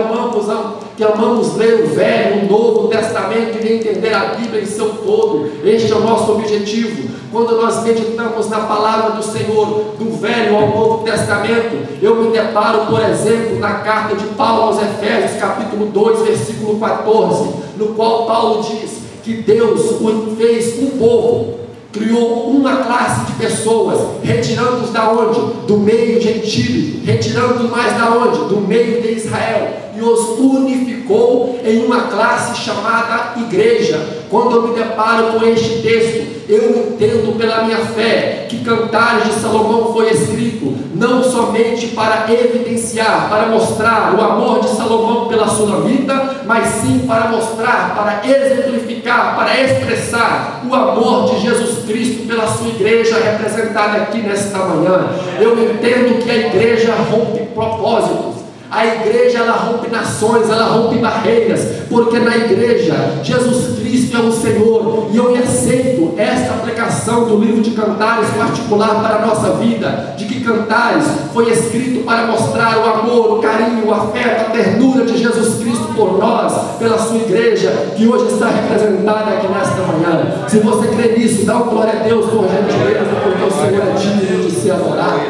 amamos ler o Velho, o Novo Testamento e entender a Bíblia em seu todo, este é o nosso objetivo. Quando nós meditamos na palavra do Senhor, do Velho ao Novo Testamento, eu me deparo, por exemplo, na carta de Paulo aos Efésios, capítulo 2, versículo 14, no qual Paulo diz que Deus fez um povo, criou uma classe de pessoas, retirando-os da onde? Do meio gentílio, retirando-os mais da onde? Do meio de Israel, e os unificou em uma classe chamada igreja. Quando eu me deparo com este texto, eu entendo pela minha fé que Cantares de Salomão foi escrito não somente para evidenciar, para mostrar o amor de Salomão pela Sulamita, mas sim para mostrar, para exemplificar, para expressar o amor de Jesus Cristo pela sua igreja representada aqui nesta manhã. Eu entendo que a igreja rompe propósitos. A igreja, ela rompe nações, ela rompe barreiras, porque na igreja Jesus Cristo é o Senhor. E eu aceito esta aplicação do livro de Cantares particular para a nossa vida, de que Cantares foi escrito para mostrar o amor, o carinho, o afeto, a ternura de Jesus Cristo por nós, pela sua igreja, que hoje está representada aqui nesta manhã. Se você crê nisso, dá um glória a Deus por gentileza, porque o Senhor é digno de ser adorado.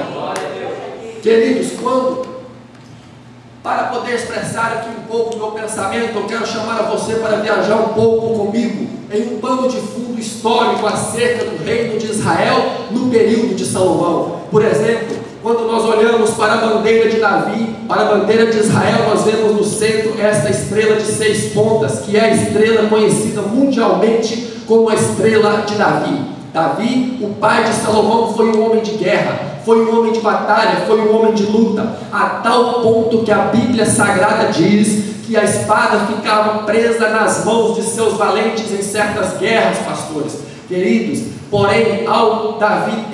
Queridos, para poder expressar aqui um pouco o meu pensamento, eu quero chamar a você para viajar um pouco comigo em um pano de fundo histórico acerca do reino de Israel no período de Salomão. Por exemplo, quando nós olhamos para a bandeira de Davi, para a bandeira de Israel, nós vemos no centro esta estrela de 6 pontas, que é a estrela conhecida mundialmente como a estrela de Davi. Davi, o pai de Salomão, foi um homem de guerra, foi um homem de batalha, foi um homem de luta, a tal ponto que a Bíblia Sagrada diz que a espada ficava presa nas mãos de seus valentes em certas guerras, pastores, queridos. Porém, ao Davi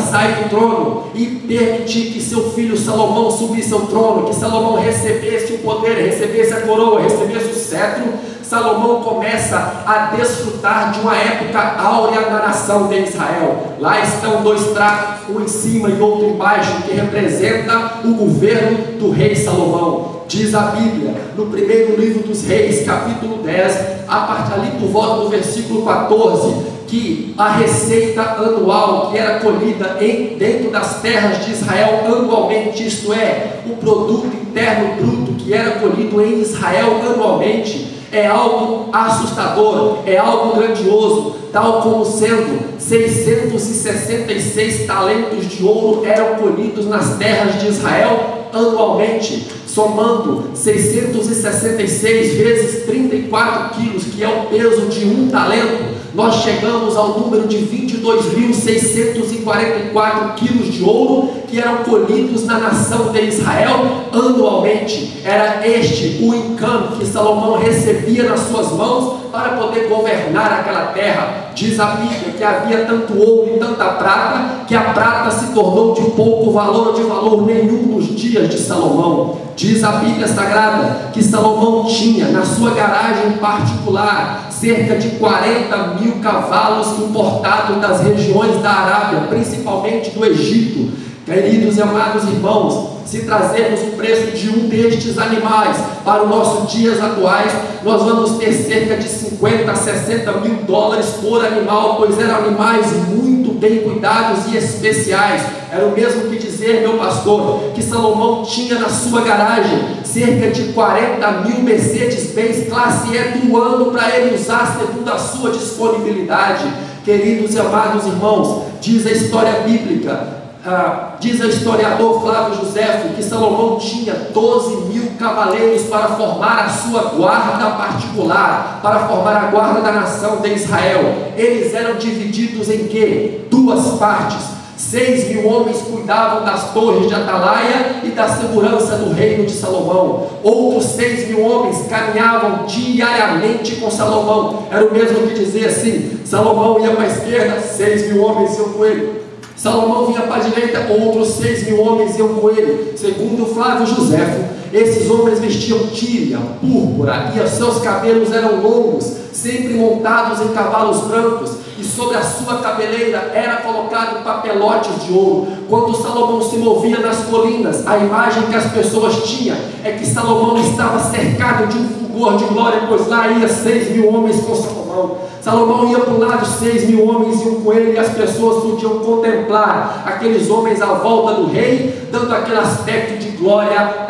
sair do trono e permitir que seu filho Salomão subisse ao trono, que Salomão recebesse o poder, recebesse a coroa, recebesse o cetro, Salomão começa a desfrutar de uma época áurea na nação de Israel. Lá estão dois trapos, um em cima e outro embaixo, que representa o governo do rei Salomão. Diz a Bíblia, no primeiro livro dos Reis, capítulo 10, ali por volta do versículo 14, que a receita anual que era colhida dentro das terras de Israel anualmente, isto é, o produto interno bruto que era colhido em Israel anualmente, é algo assustador, é algo grandioso, tal como sendo 666 talentos de ouro eram colhidos nas terras de Israel anualmente, somando 666 vezes 34 quilos, que é o peso de um talento, nós chegamos ao número de 22.644 quilos de ouro que eram colhidos na nação de Israel anualmente. Era este o encampo que Salomão recebia nas suas mãos para poder governar aquela terra. Diz a Bíblia que havia tanto ouro e tanta prata, que a prata se tornou de pouco valor, de valor nenhum nos dias de Salomão. Diz a Bíblia Sagrada que Salomão tinha na sua garagem particular cerca de 40 mil cavalos importados das regiões da Arábia, principalmente do Egito. Queridos e amados irmãos, se trazermos o preço de um destes animais para os nossos dias atuais, nós vamos ter cerca de 50 a 60 mil dólares por animal, pois eram animais muito bem cuidados e especiais. Era o mesmo que dizer, meu pastor, que Salomão tinha na sua garagem cerca de 40 mil Mercedes-Benz classe E do ano para ele usar segundo a sua disponibilidade. Queridos e amados irmãos, diz a história bíblica, diz o historiador Flávio Josefo que Salomão tinha 12 mil cavaleiros para formar a sua guarda particular, para formar a guarda da nação de Israel. Eles eram divididos em quê? Duas partes. 6 mil homens cuidavam das torres de atalaia e da segurança do reino de Salomão. Outros 6 mil homens caminhavam diariamente com Salomão. Era o mesmo que dizer assim: Salomão ia para a esquerda, 6 mil homens iam com ele. Salomão vinha para a direita, outros 6 mil homens iam com ele. Segundo Flávio Josefo, esses homens vestiam tíria, púrpura, e os seus cabelos eram longos, sempre montados em cavalos brancos, e sobre a sua cabeleira era colocado papelotes de ouro. Quando Salomão se movia nas colinas, a imagem que as pessoas tinham é que Salomão estava cercado de um fulgor de glória, pois lá ia 6 mil homens com Salomão. Salomão ia para um lado, 6 mil homens iam com ele, e as pessoas podiam contemplar aqueles homens à volta do rei, dando aquele aspecto de glória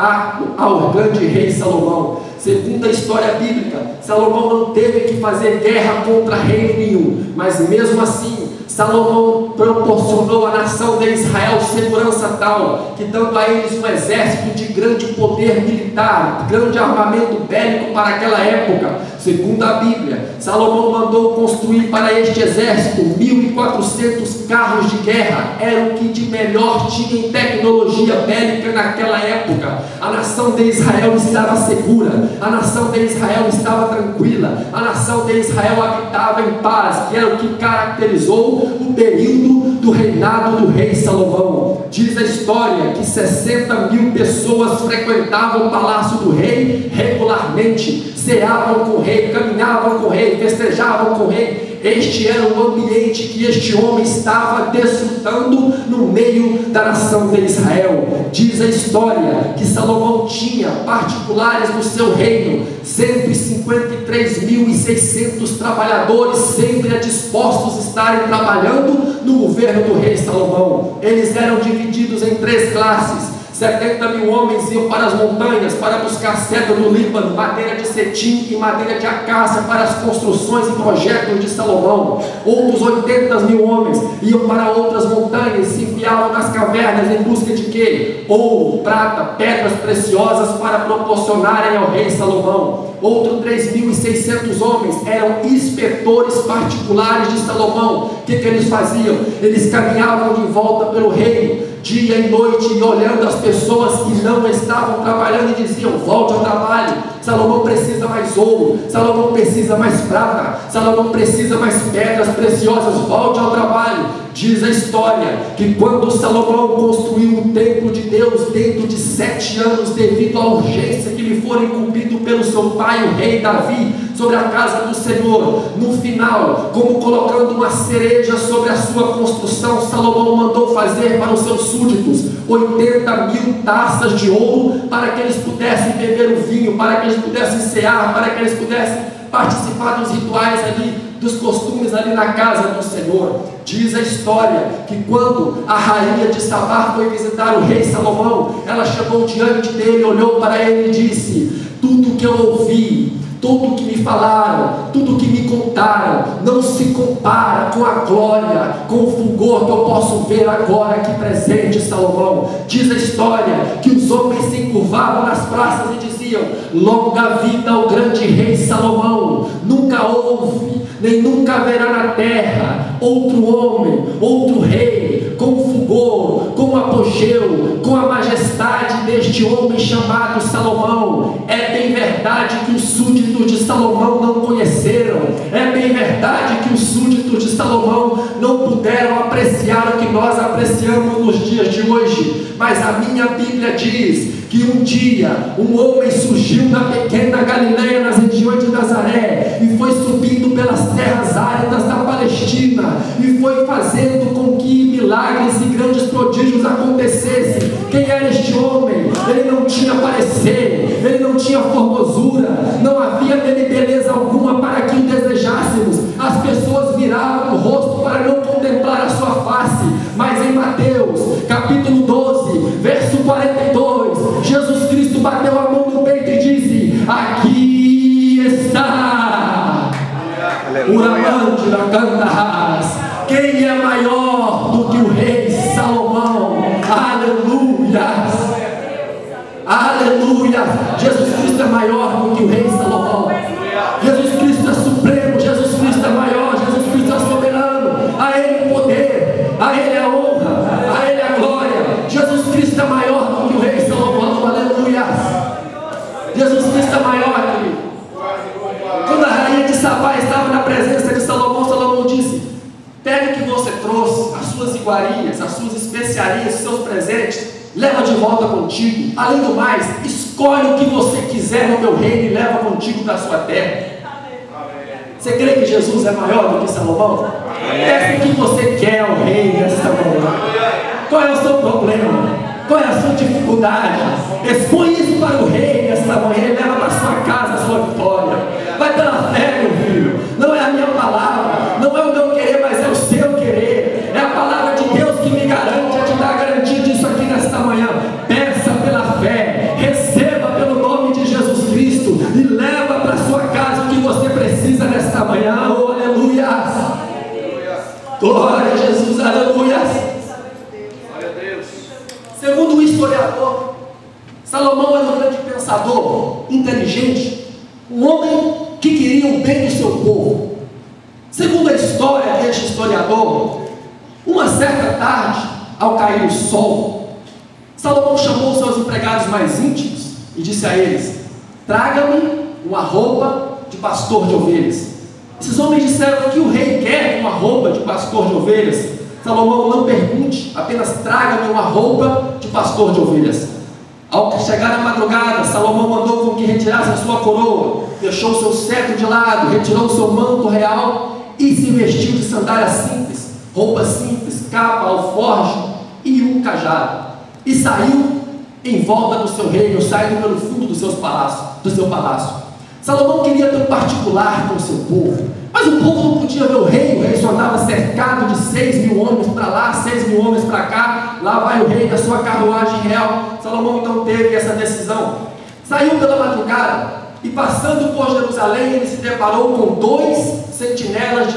ao grande rei Salomão. Segundo a história bíblica, Salomão não teve que fazer guerra contra reino nenhum, mas mesmo assim, Salomão proporcionou à nação de Israel segurança tal, que dando a eles um exército de grande poder militar, grande armamento bélico para aquela época. Segundo a Bíblia, Salomão mandou construir para este exército 1.400 carros de guerra, era o que de melhor tinha em tecnologia bélica naquela época. A nação de Israel estava segura, a nação de Israel estava tranquila, a nação de Israel habitava em paz, que era o que caracterizou o período do reinado do rei Salomão. Diz a história que 60 mil pessoas frequentavam o palácio do rei regularmente, ceavam com o rei, caminhavam com o rei, festejavam com o rei. Este era o ambiente que este homem estava desfrutando no meio da nação de Israel. Diz a história que Salomão tinha particulares no seu reino 153.600 trabalhadores sempre dispostos a estarem trabalhando no governo do rei Salomão. Eles eram divididos em 3 classes: 70.000 homens iam para as montanhas para buscar cedro do Líbano, madeira de cetim e madeira de acácia para as construções e projetos de Salomão. Outros 80.000 homens iam para outras montanhas, se enfiavam nas cavernas em busca de quê? Ouro, prata, pedras preciosas para proporcionarem ao rei Salomão. Outros 3.600 homens eram inspetores particulares de Salomão. O que eles faziam? Eles caminhavam de volta pelo reino, dia e noite, e olhando as pessoas que não estavam trabalhando e diziam: volte ao trabalho. Salomão precisa mais ouro, Salomão precisa mais prata, Salomão precisa mais pedras preciosas, volte ao trabalho. Diz a história que quando Salomão construiu o templo de Deus, dentro de 7 anos, devido à urgência que lhe foi incumbido pelo seu pai, o rei Davi, sobre a casa do Senhor, no final, como colocando uma cereja sobre a sua construção, Salomão mandou fazer para os seus súditos 80.000 taças de ouro, para que eles pudessem beber o vinho, para que eles pudessem cear, para que eles pudessem participar dos rituais ali, dos costumes ali na casa do Senhor. Diz a história que quando a rainha de Sabá foi visitar o rei Salomão, ela chegou diante dele, olhou para ele e disse: tudo que eu ouvi, tudo que me falaram, tudo que me contaram, não se compara com a glória, com o fulgor que eu posso ver agora aqui presente, Salomão. Diz a história que os homens se encurvavam nas praças e diziam: longa vida ao grande rei Salomão. Nunca houve, nem nunca haverá na terra outro homem, outro rei, com o fulgor, com o apogeu, com a majestade deste homem chamado Salomão. É bem verdade que os súditos de Salomão não conheceram, é bem verdade que os súditos de Salomão não puderam apreciar o que nós apreciamos nos dias de hoje, mas a minha Bíblia diz que um dia um homem surgiu da pequena Galileia, nas regiões de Nazaré, e foi subindo pelas terras áridas da Palestina, e foi fazendo com que milagres e grandes prodígios acontecessem. Quem era este homem? Ele não tinha parecer, ele não tinha formosura, não havia nele beleza alguma para que o desejássemos. As pessoas viravam o rosto para não contemplar a sua face. Mas em Mateus capítulo 12, verso 42, Jesus Cristo bateu a mão no peito e disse: aqui está o amante da Cantarás. Quem é maior do que o rei Salomão? Aleluia! Aleluia! Jesus Cristo é maior do que o rei Salomão. Jesus Cristo é supremo, Jesus Cristo é maior, Jesus Cristo é soberano. A Ele o poder, a Ele a honra, a Ele a glória. Jesus Cristo é maior do que o rei Salomão. Aleluia! Jesus Cristo é maior, querido. Quando a rainha de Sabá estava na presença de Salomão, Salomão disse: pegue o que você trouxe, as suas iguarias, as suas especiarias, os seus presentes, leva de volta contigo. Além do mais, escolhe o que você quiser no meu reino e leva contigo da sua terra. Você crê que Jesus é maior do que Salomão? Peça o que você quer ao rei nesta manhã. Qual é o seu problema? Qual é a sua dificuldade? Expõe isso para o rei nesta manhã e leva para a sua casa a sua vitória. Vai pela fé, meu filho. Não é a minha palavra, não é o meu querer, mas é o seu querer. É a palavra de Deus que me garante, é te dar a garantia disso aqui nesta manhã. Peça pela fé, receba pelo nome de Jesus Cristo e leva para a sua casa o que você precisa nesta manhã. Oh, aleluia! Glória a Jesus, aleluia! Segundo o historiador, Salomão era um grande pensador, inteligente, um homem que queria o bem do seu povo. Segundo a história deste historiador, uma certa tarde, ao cair o sol, Salomão chamou seus empregados mais íntimos e disse a eles: traga-me uma roupa de pastor de ovelhas. Esses homens disseram: que o rei quer uma roupa de pastor de ovelhas? Salomão: não pergunte, apenas traga-me uma roupa de pastor de ovelhas. Ao chegar a madrugada, Salomão mandou com que retirasse a sua coroa, deixou o seu cetro de lado, retirou o seu manto real e se vestiu de sandálias simples, roupa simples, capa, alforje e um cajado, e saiu em volta do seu reino, saindo pelo fundo do seu palácio. Salomão queria ter um particular com o seu povo, mas Mas o povo não podia ver o rei só andava cercado de 6.000 homens para lá, 6.000 homens para cá. Lá vai o rei da sua carruagem real. Salomão então teve essa decisão. Saiu pela madrugada e, passando por Jerusalém, ele se deparou com 2 sentinelas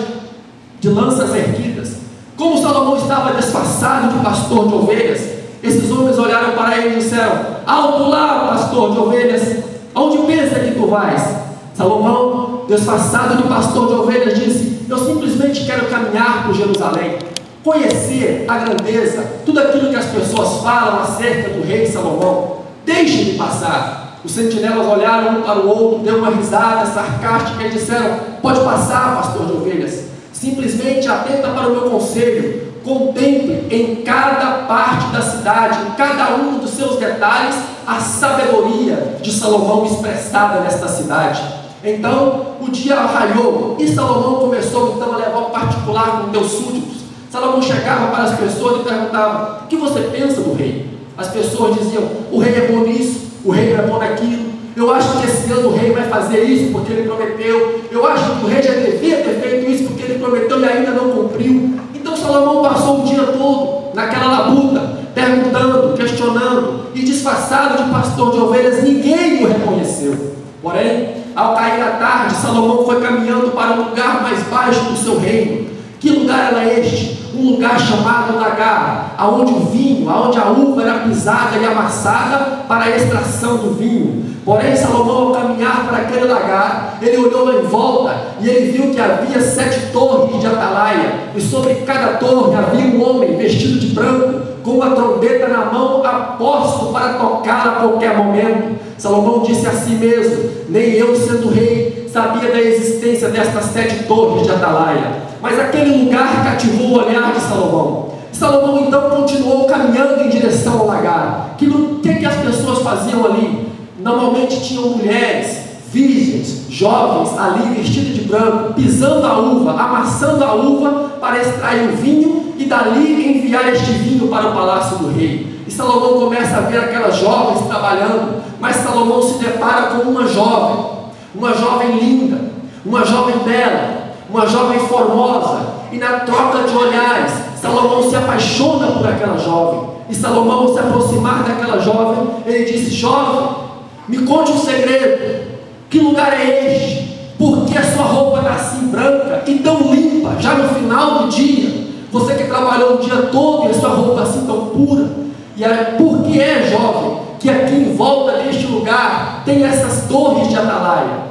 de lanças erguidas. Como Salomão estava disfarçado de pastor de ovelhas, esses homens olharam para ele e disseram: alto lá, pastor de ovelhas, aonde pensa que tu vais? Salomão, disfarçado de pastor de ovelhas, disse: eu simplesmente quero caminhar por Jerusalém, conhecer a grandeza, tudo aquilo que as pessoas falam acerca do rei Salomão. Deixe-me passar. Os sentinelas olharam um para o outro, deu uma risada sarcástica e disseram: pode passar, pastor de ovelhas. Simplesmente atenta para o meu conselho, contemple em cada parte da cidade, em cada um dos seus detalhes, a sabedoria de Salomão expressada nesta cidade. Então o dia raiou e Salomão começou então a levar o particular com teus súditos. Salomão chegava para as pessoas e perguntava: o que você pensa do rei? As pessoas diziam: o rei é bom nisso, o rei é bom naquilo. Eu acho que esse ano o rei vai fazer isso porque ele prometeu. Eu acho que o rei já devia ter feito isso porque ele prometeu e ainda não cumpriu. Então Salomão passou o dia todo naquela labuta, perguntando, questionando, e disfarçado de pastor de ovelhas, ninguém o reconheceu. Porém, ao cair a tarde, Salomão foi caminhando para o lugar mais baixo do seu reino. Que lugar era este? Um lugar chamado Lagar, aonde o vinho, aonde a uva era pisada e amassada para a extração do vinho. Porém, Salomão, ao caminhar para aquele lagar, ele olhou em volta e ele viu que havia 7 torres de atalaia, e sobre cada torre havia um homem vestido de branco, com uma trombeta na mão, a posto para tocar a qualquer momento. Salomão disse a si mesmo: nem eu, sendo rei, sabia da existência destas 7 torres de atalaia. Mas aquele lugar cativou o olhar de Salomão. Salomão então continuou caminhando em direção ao lagar. O que as pessoas faziam ali? Normalmente tinham mulheres, virgens, jovens ali vestidas de branco, pisando a uva, amassando a uva para extrair o vinho e dali enviar este vinho para o palácio do rei. E Salomão começa a ver aquelas jovens trabalhando, mas Salomão se depara com uma jovem linda, uma jovem bela, uma jovem formosa, e na troca de olhares, Salomão se apaixona por aquela jovem. E Salomão, ao se aproximar daquela jovem, ele disse: jovem, me conte um segredo. Que lugar é este? Por que a sua roupa está assim branca e tão limpa, já no final do dia? Você que trabalhou o dia todo e a sua roupa assim tão pura. E por que é, jovem, que aqui em volta deste lugar tem essas torres de atalaia?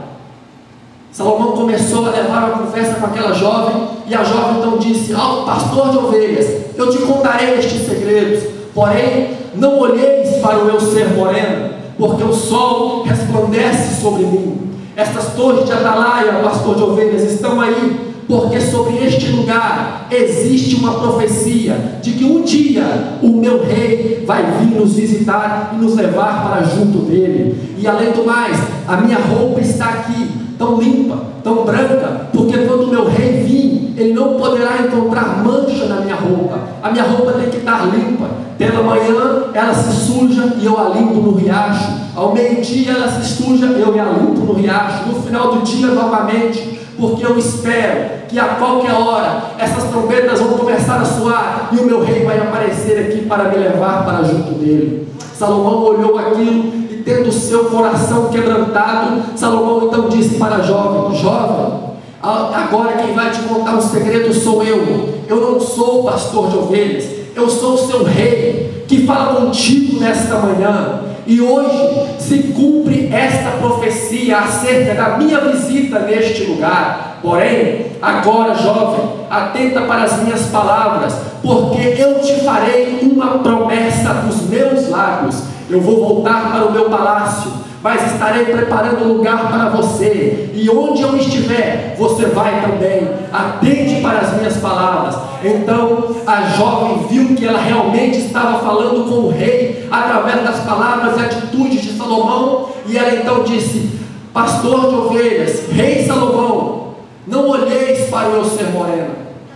Salomão começou a levar uma conversa com aquela jovem, e a jovem então disse: pastor de ovelhas, eu te contarei estes segredos, porém não olheis para o meu ser moreno, porque o sol resplandece sobre mim. Estas torres de atalaia, pastor de ovelhas, estão aí porque sobre este lugar existe uma profecia de que um dia o meu rei vai vir nos visitar e nos levar para junto dele. E além do mais, a minha roupa está aqui tão limpa, tão branca, porque quando o meu rei vir, ele não poderá encontrar mancha na minha roupa. A minha roupa tem que estar limpa. Pela manhã ela se suja e eu a limpo no riacho. Ao meio-dia ela se suja e eu a limpo no riacho. No final do dia novamente, porque eu espero que a qualquer hora essas trombetas vão começar a soar e o meu rei vai aparecer aqui para me levar para junto dele. Salomão olhou aquilo e, tendo seu coração quebrantado, Salomão então disse para a jovem: jovem, agora quem vai te contar um segredo sou eu. Eu não sou o pastor de ovelhas, eu sou o seu rei que fala contigo nesta manhã. E hoje se cumpre esta profecia acerca da minha visita neste lugar. Porém, agora, jovem, atenta para as minhas palavras, porque eu te farei uma promessa dos meus lábios. Eu vou voltar para o meu palácio, mas estarei preparando um lugar para você, e onde eu estiver, você vai também. Atente para as minhas palavras. Então a jovem viu que ela realmente estava falando com o rei através das palavras e atitudes de Salomão, e ela então disse: pastor de ovelhas, rei Salomão, não olheis para o meu ser moreno,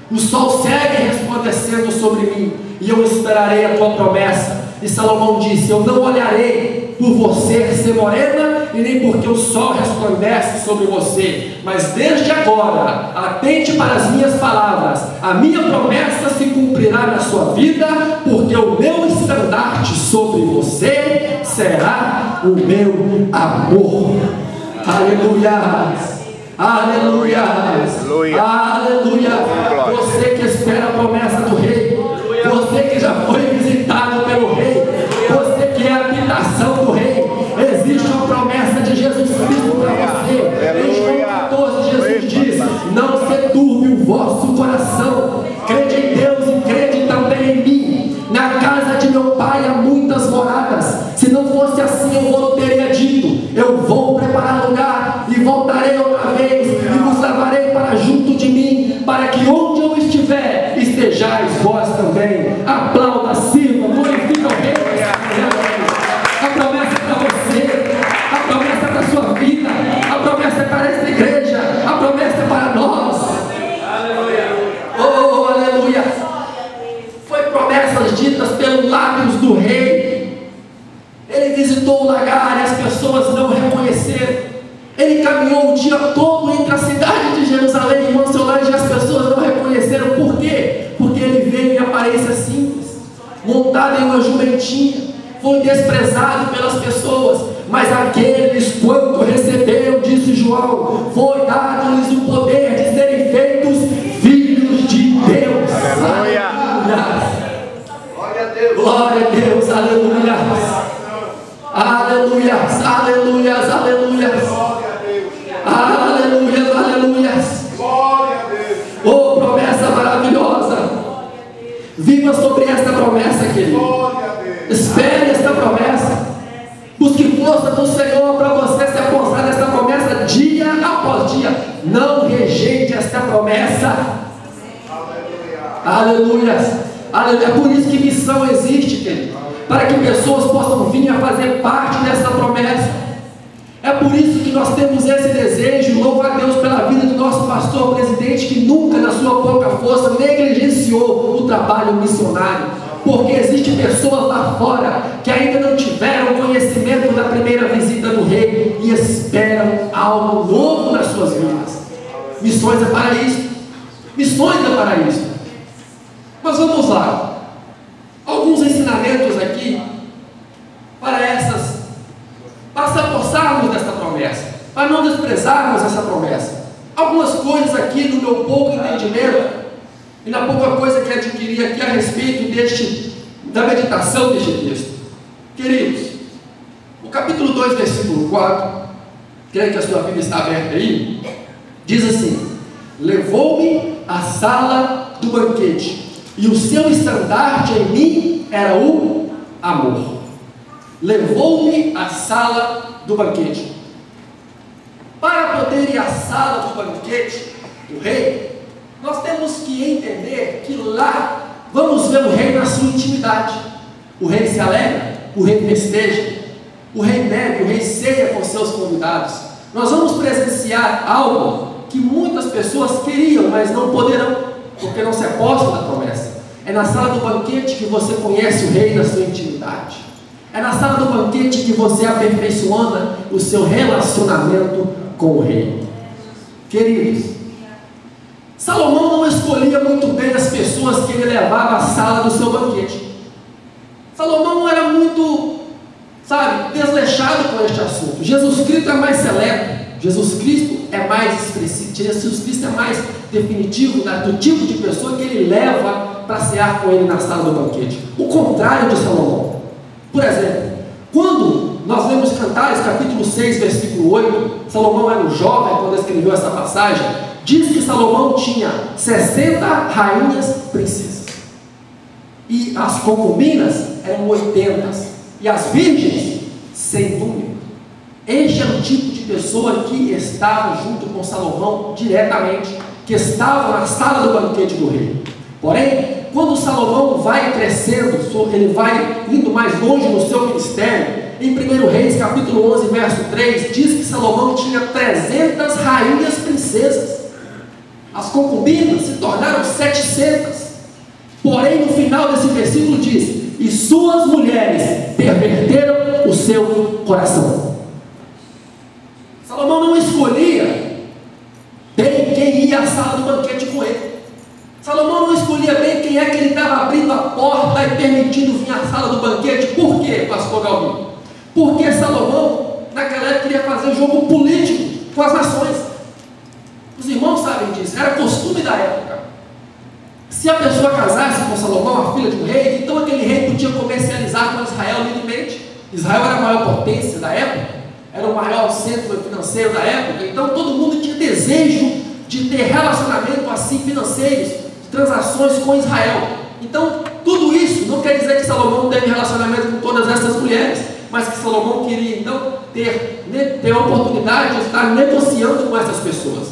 o sol segue resplandecendo sobre mim, e eu esperarei a tua promessa. E Salomão disse: eu não olharei por você ser morena e nem porque o sol resplandece sobre você, mas desde agora, atente para as minhas palavras, a minha promessa se cumprirá na sua vida, porque o meu estandarte sobre você será o meu amor. Aleluia! Aleluia! Aleluia! Você que espera a promessa do Rei, você que já foi visitado pelo Rei, você que é a habitação do Rei, existe uma promessa de Jesus Cristo para você. Em João 14, Jesus diz: não se turbe o vosso coração, crede em Deus e crede também em mim. Na casa de meu Pai há muitas moradas. Se não fosse assim, eu vou teria dito: eu vou preparar lugar e voltarei outra vez e vos levarei para junto de mim, para que onde eu estiver, estejais vós também. Aplauda, sirva, glorifica o Rei. A promessa é para você, a promessa é para a sua vida, a promessa é para esta igreja, a promessa é para nós. Oh, aleluia! Foi promessas ditas pelos lábios do Rei. Ele visitou o lagar e as pessoas não reconheceram. Ele caminhou o dia todo entre a cidade de Jerusalém e Monsolange e as pessoas não reconheceram. Por quê? Porque ele veio em aparência simples, montado em uma jumentinha. Foi desprezado pelas pessoas, mas aqueles, quando receberam, disse João, foi dado-lhes o poder de serem feitos filhos de Deus. Aleluia! Glória a Deus, aleluia! Aleluia, aleluia, aleluia, aleluia, aleluia. Oh, promessa maravilhosa. Viva sobre esta promessa, querido. Espere esta promessa. Busque força do Senhor para você se apostar nesta promessa dia após dia. Não rejeite esta promessa. Aleluia. Aleluia. É por isso que missão existe, querido, para que pessoas possam vir a fazer parte dessa promessa. É por isso que nós temos esse desejo. Louvo a Deus pela vida do nosso pastor presidente, que nunca na sua pouca força negligenciou o trabalho missionário, porque existem pessoas lá fora que ainda não tiveram conhecimento da primeira visita do Rei e esperam algo novo nas suas vidas. Missões é para isso. Missões é para isso. Mas vamos lá. Alguns ensinamentos aqui para se apossarmos dessa promessa, para não desprezarmos essa promessa. Algumas coisas aqui no meu pouco entendimento e na pouca coisa que adquiri aqui a respeito da meditação deste texto. Queridos, o capítulo 2, versículo 4, creio que a sua Bíblia está aberta aí, diz assim: levou-me à sala do banquete, e o seu estandarte em mim era o amor. Levou-me à sala do banquete. Para poder ir à sala do banquete do Rei, nós temos que entender que lá vamos ver o Rei na sua intimidade. O Rei se alegra, o Rei festeja, o Rei bebe, o Rei ceia com seus convidados. Nós vamos presenciar algo que muitas pessoas queriam, mas não poderão, porque não se apostam na promessa. É na sala do banquete que você conhece o Rei na sua intimidade. É na sala do banquete que você aperfeiçoa o seu relacionamento com o Rei. Queridos, Salomão não escolhia muito bem as pessoas que ele levava à sala do seu banquete. Salomão não era muito, desleixado com este assunto. Jesus Cristo é mais seleto. Jesus Cristo é mais expressivo. Jesus Cristo é mais definitivo do tipo de pessoa que ele leva para cear com ele na sala do banquete. O contrário de Salomão. Por exemplo, quando nós lemos Cantares, capítulo 6, versículo 8, Salomão era um jovem quando escreveu essa passagem, diz que Salomão tinha 60 rainhas princesas, e as concubinas eram 80, e as virgens sem número. Este era o tipo de pessoa que estava junto com Salomão diretamente, que estava na sala do banquete do rei. Porém, quando Salomão vai crescendo, ele vai indo mais longe no seu ministério, em 1 Reis, capítulo 11, verso 3, diz que Salomão tinha 300 rainhas princesas. As concubinas se tornaram 700. Porém, no final desse versículo diz: e suas mulheres perverteram o seu coração. Salomão não escolhia bem quem ia à sala do banquete com ele. Salomão não escolhia bem quem é que ele estava abrindo a porta e permitindo vir à sala do banquete. Por quê, pastor Galvin? Porque Salomão, naquela época, queria fazer jogo político com as nações. Os irmãos sabem disso, era costume da época. Se a pessoa casasse com Salomão, a filha de um rei, então aquele rei podia comercializar com Israel livremente. Israel era a maior potência da época, era o maior centro financeiro da época, então todo mundo tinha desejo de ter relacionamento assim financeiros, transações com Israel. Então tudo isso não quer dizer que Salomão teve relacionamento com todas essas mulheres, mas que Salomão queria então ter a oportunidade de estar negociando com essas pessoas.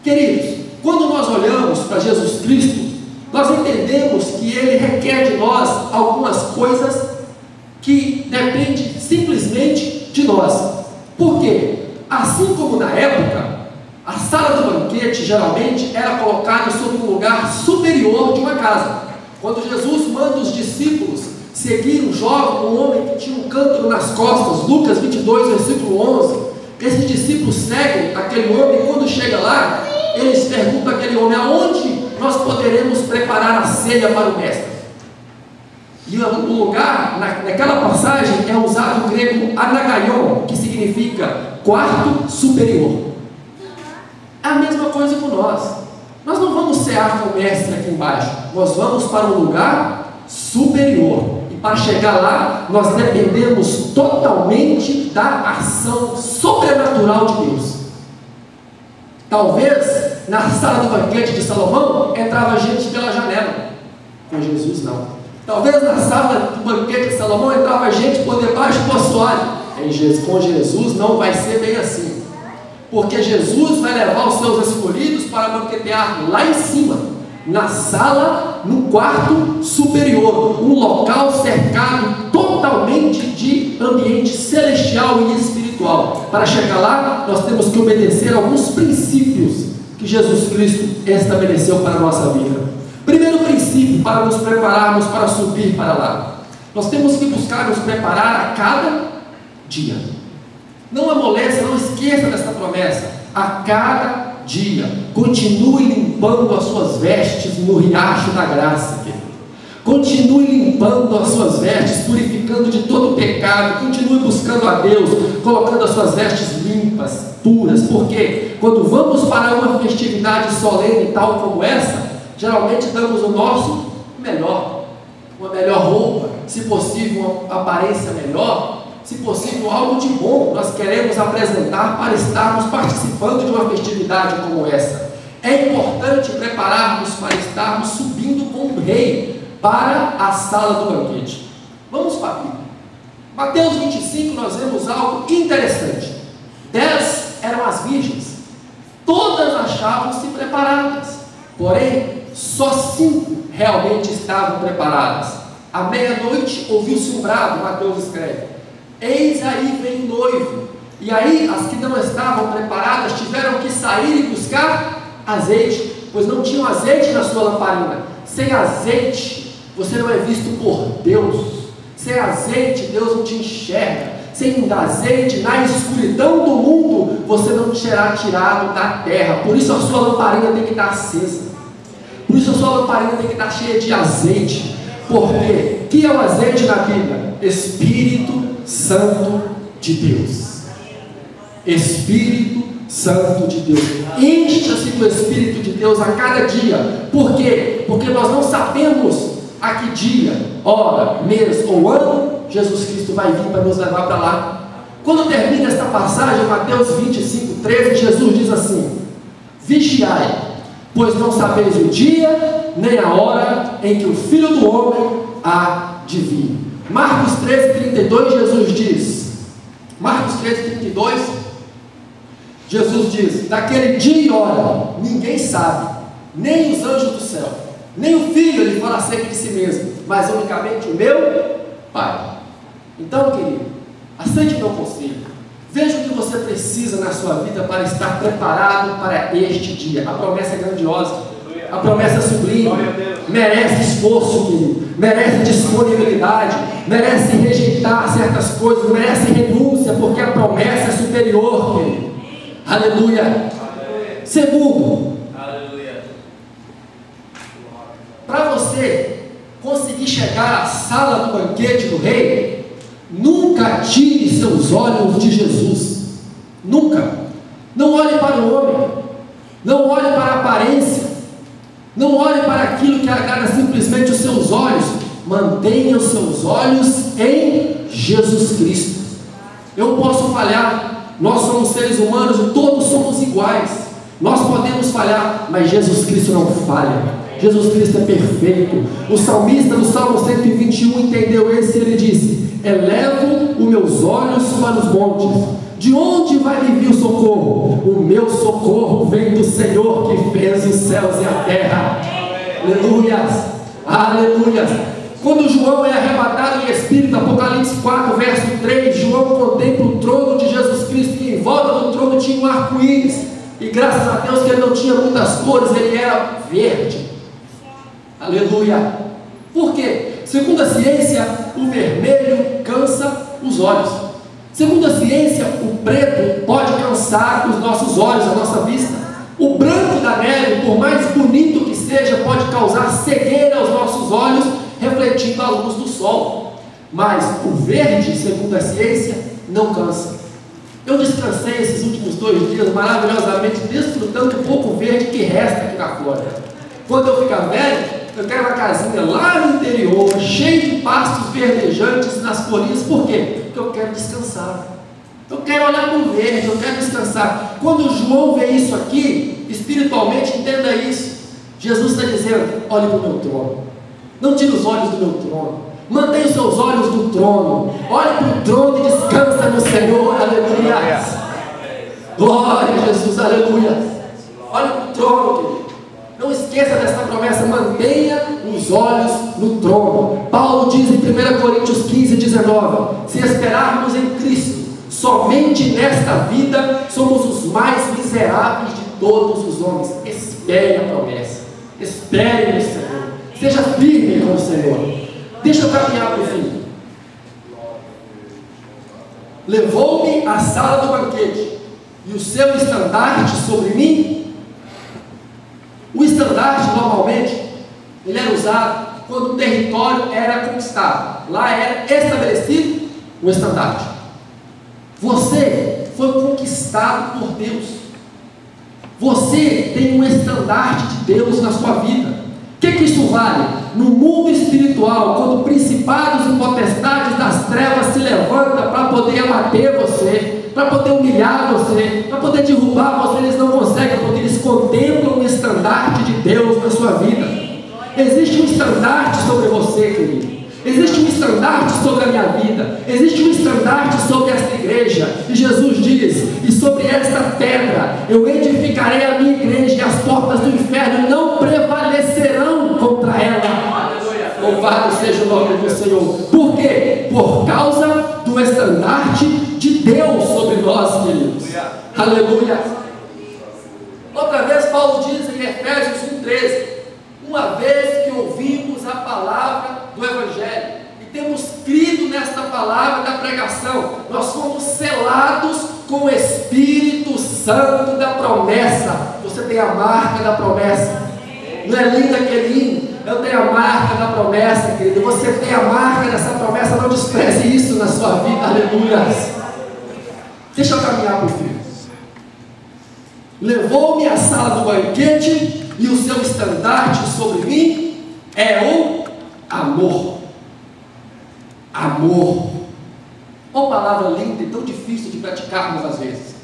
Queridos, quando nós olhamos para Jesus Cristo, nós entendemos que Ele requer de nós algumas coisas que dependem simplesmente de nós. Por quê? Assim como na época, a sala do banquete geralmente era colocada sobre um lugar superior de uma casa. Quando Jesus manda os discípulos seguir um jovem, um homem que tinha um cântaro nas costas, Lucas 22, versículo 11, esses discípulos seguem aquele homem e quando chega lá, eles perguntam àquele homem: aonde nós poderemos preparar a ceia para o mestre? E o lugar, naquela passagem, é usado o grego anagaion, que significa quarto superior. É a mesma coisa com nós. Nós não vamos cear com o mestre aqui embaixo, nós vamos para um lugar superior. E para chegar lá, nós dependemos totalmente da ação sobrenatural de Deus. Talvez na sala do banquete de Salomão entrava gente pela janela, com Jesus não. Talvez na sala do banquete de Salomão entrava gente por debaixo do assoalho. Com Jesus não vai ser bem assim, porque Jesus vai levar os seus escolhidos para banquetear lá em cima, na sala, no quarto superior, um local cercado totalmente de ambiente celestial e espiritual. Para chegar lá, nós temos que obedecer alguns princípios que Jesus Cristo estabeleceu para a nossa vida. Primeiro princípio, para nos prepararmos para subir para lá, nós temos que buscar nos preparar a cada dia. Não amoleça, não esqueça dessa promessa. A cada dia, continue limpando as suas vestes no riacho da graça, querido. Continue limpando as suas vestes, purificando de todo pecado. Continue buscando a Deus, colocando as suas vestes limpas, puras. Porque quando vamos para uma festividade solene tal como essa, geralmente damos o nosso melhor, uma melhor roupa, se possível uma aparência melhor, se possível algo de bom nós queremos apresentar para estarmos participando de uma festividade como essa. É importante prepararmos para estarmos subindo com o rei para a sala do banquete. Vamos para a Bíblia. Mateus 25 nós vemos algo interessante. 10 eram as virgens, todas achavam-se preparadas, porém só 5 realmente estavam preparadas. À meia-noite ouviu-se um brado, Mateus escreve: eis aí vem o noivo. E aí as que não estavam preparadas tiveram que sair e buscar azeite, pois não tinham azeite na sua lamparina. Sem azeite você não é visto por Deus. Sem azeite Deus não te enxerga. Sem azeite, na escuridão do mundo, você não será tirado da terra. Por isso a sua lamparina tem que estar acesa. Por isso a sua lamparina tem que estar cheia de azeite. Por quê? O que é o azeite na Bíblia? Espírito Santo de Deus. Espírito Santo de Deus. Encha-se do Espírito de Deus a cada dia. Por quê? Porque nós não sabemos a que dia, hora, mês ou ano Jesus Cristo vai vir para nos levar para lá. Quando termina esta passagem, Mateus 25, 13, Jesus diz assim: vigiai, pois não sabeis o dia nem a hora em que o Filho do Homem há de vir. Marcos 13, 32, Jesus diz, Marcos 13, 32, Jesus diz: daquele dia e hora ninguém sabe, nem os anjos do céu, nem o Filho, ele fala sempre de si mesmo, mas unicamente o meu Pai. Então, querido, aceite o meu conselho. Veja o que você precisa na sua vida para estar preparado para este dia. A promessa é grandiosa. A promessa é sublime, merece esforço, querido, merece disponibilidade, merece rejeitar certas coisas, merece renúncia, porque a promessa é superior, querido. Aleluia. Segundo, para você conseguir chegar à sala do banquete do rei, nunca tire seus olhos de Jesus. Nunca. Não olhe para o homem, não olhe para a aparência, não olhe para aquilo que agrada simplesmente os seus olhos. Mantenha os seus olhos em Jesus Cristo. Eu posso falhar, nós somos seres humanos e todos somos iguais. Nós podemos falhar, mas Jesus Cristo não falha. Jesus Cristo é perfeito. O salmista no Salmo 121 entendeu isso e ele disse: elevo os meus olhos para os montes. De onde vai me vir o socorro? O meu socorro vem do Senhor que fez os céus e a terra. Aleluias, aleluias. Quando João é arrebatado em espírito, Apocalipse 4, verso 3, João contempla o trono de Jesus Cristo, e em volta do trono tinha um arco-íris, e graças a Deus que ele não tinha muitas cores, ele era verde. Aleluia. Por quê? Segundo a ciência, o vermelho cansa os olhos. Segundo a ciência, o preto pode cansar os nossos olhos, a nossa vista. O branco da neve, por mais bonito que seja, pode causar cegueira aos nossos olhos, refletindo a luz do sol. Mas o verde, segundo a ciência, não cansa. Eu descansei esses últimos 2 dias maravilhosamente, desfrutando o pouco verde que resta aqui na Flórida. Quando eu ficar velho, eu quero uma casinha lá no interior, cheia de pastos verdejantes nas colinas. Por quê? Porque eu quero descansar. Eu quero olhar para o verde, eu quero descansar. Quando João vê isso aqui, espiritualmente, entenda isso. Jesus está dizendo: olhe para o meu trono. Não tire os olhos do meu trono. Mantenha os seus olhos do trono. Olhe para o trono e descansa no Senhor. Aleluia. Glória a Jesus, aleluia. Olhe para o trono, querido. Não esqueça dessa promessa, mantenha os olhos no trono. Paulo diz em 1 Coríntios 15, 19: se esperarmos em Cristo, somente nesta vida, somos os mais miseráveis de todos os homens. Espere a promessa, espere no Senhor, seja firme com o Senhor. Deixa eu caminhar para o fim. Levou-me à sala do banquete, e o seu estandarte sobre mim. O estandarte, normalmente, ele era usado quando o território era conquistado. Lá era estabelecido o estandarte. Você foi conquistado por Deus. Você tem um estandarte de Deus na sua vida. O que isso vale? No mundo espiritual, quando principados e potestades das trevas se levantam para poder abater você, para poder humilhar você, para poder derrubar você, eles não conseguem, porque eles contemplam o estandarte de Deus na sua vida. Existe um estandarte sobre você, querido. Existe um estandarte sobre a minha vida. Existe um estandarte sobre esta igreja. E Jesus diz: e sobre esta pedra eu edificarei a minha igreja, e as portas do inferno não prevalecerão contra ela. Louvado seja o nome do Senhor. Por quê? Por causa do estandarte de Deus sobre nós, queridos. Aleluia. Outra vez Paulo diz em Efésios 1,13: uma vez que ouvimos a palavra do Evangelho e temos crido nesta palavra da pregação, nós fomos selados com o Espírito Santo da promessa. Você tem a marca da promessa. Não é lindo aquele? Eu tenho a marca da promessa, querido. Você tem a marca dessa promessa. Não despreze isso na sua vida. Aleluia. Deixa eu caminhar para o fim. Levou-me à sala do banquete, e o seu estandarte sobre mim é o amor. Amor. Uma palavra linda e tão difícil de praticarmos às vezes.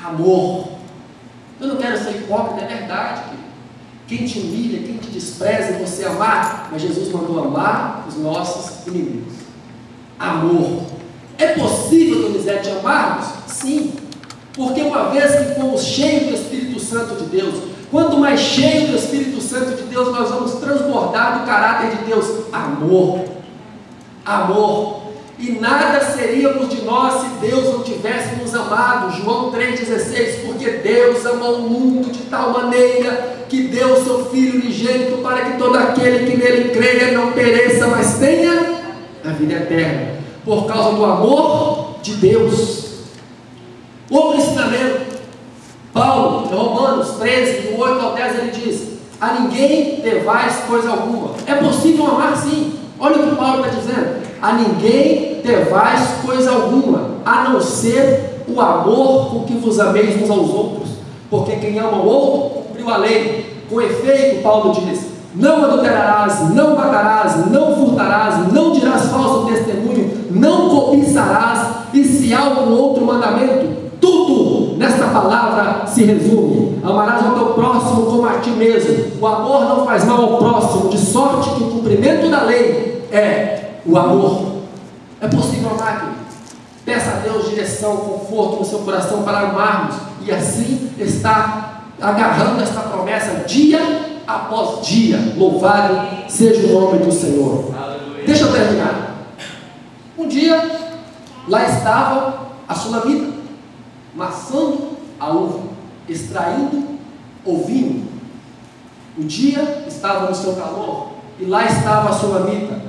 Amor. Eu não quero ser hipócrita, é verdade, querido. Quem te humilha, quem te despreza, você amar. Mas Jesus mandou amar os nossos inimigos. Amor. É possível, Donizete, amarmos? Sim. Porque uma vez que fomos cheios do Espírito Santo de Deus, quanto mais cheio do Espírito Santo de Deus, nós vamos transbordar do caráter de Deus. Amor. Amor. e nada seríamos de nós se Deus não tivesse nos amado. João 3,16, porque Deus amou o mundo de tal maneira que deu o seu Filho unigênito para que todo aquele que nele creia não pereça, mas tenha a vida eterna, por causa do amor de Deus. Outro ensinamento, Paulo, em Romanos 13, do 8 ao 10, ele diz: a ninguém devais coisa alguma. É possível amar, sim. Olha o que Paulo está dizendo: a ninguém devais coisa alguma, a não ser o amor com que vos ameis uns aos outros, porque quem ama o outro cumpriu a lei. Com efeito, Paulo diz: não adulterarás, não matarás, não furtarás, não dirás falso testemunho, não cobiçarás, e se há algum outro mandamento, tudo nesta palavra se resume: amarás ao teu próximo como a ti mesmo. O amor não faz mal ao próximo, de sorte que o cumprimento da lei é o amor. É possível amar, querido? Peça a Deus direção, conforto no seu coração para amarmos, e assim está agarrando esta promessa dia após dia. Louvado seja o nome do Senhor. Aleluia. Deixa eu terminar. Um dia, lá estava a Sulamita, maçando a uva, extraindo o vinho. O dia estava no seu calor, e lá estava a Sulamita,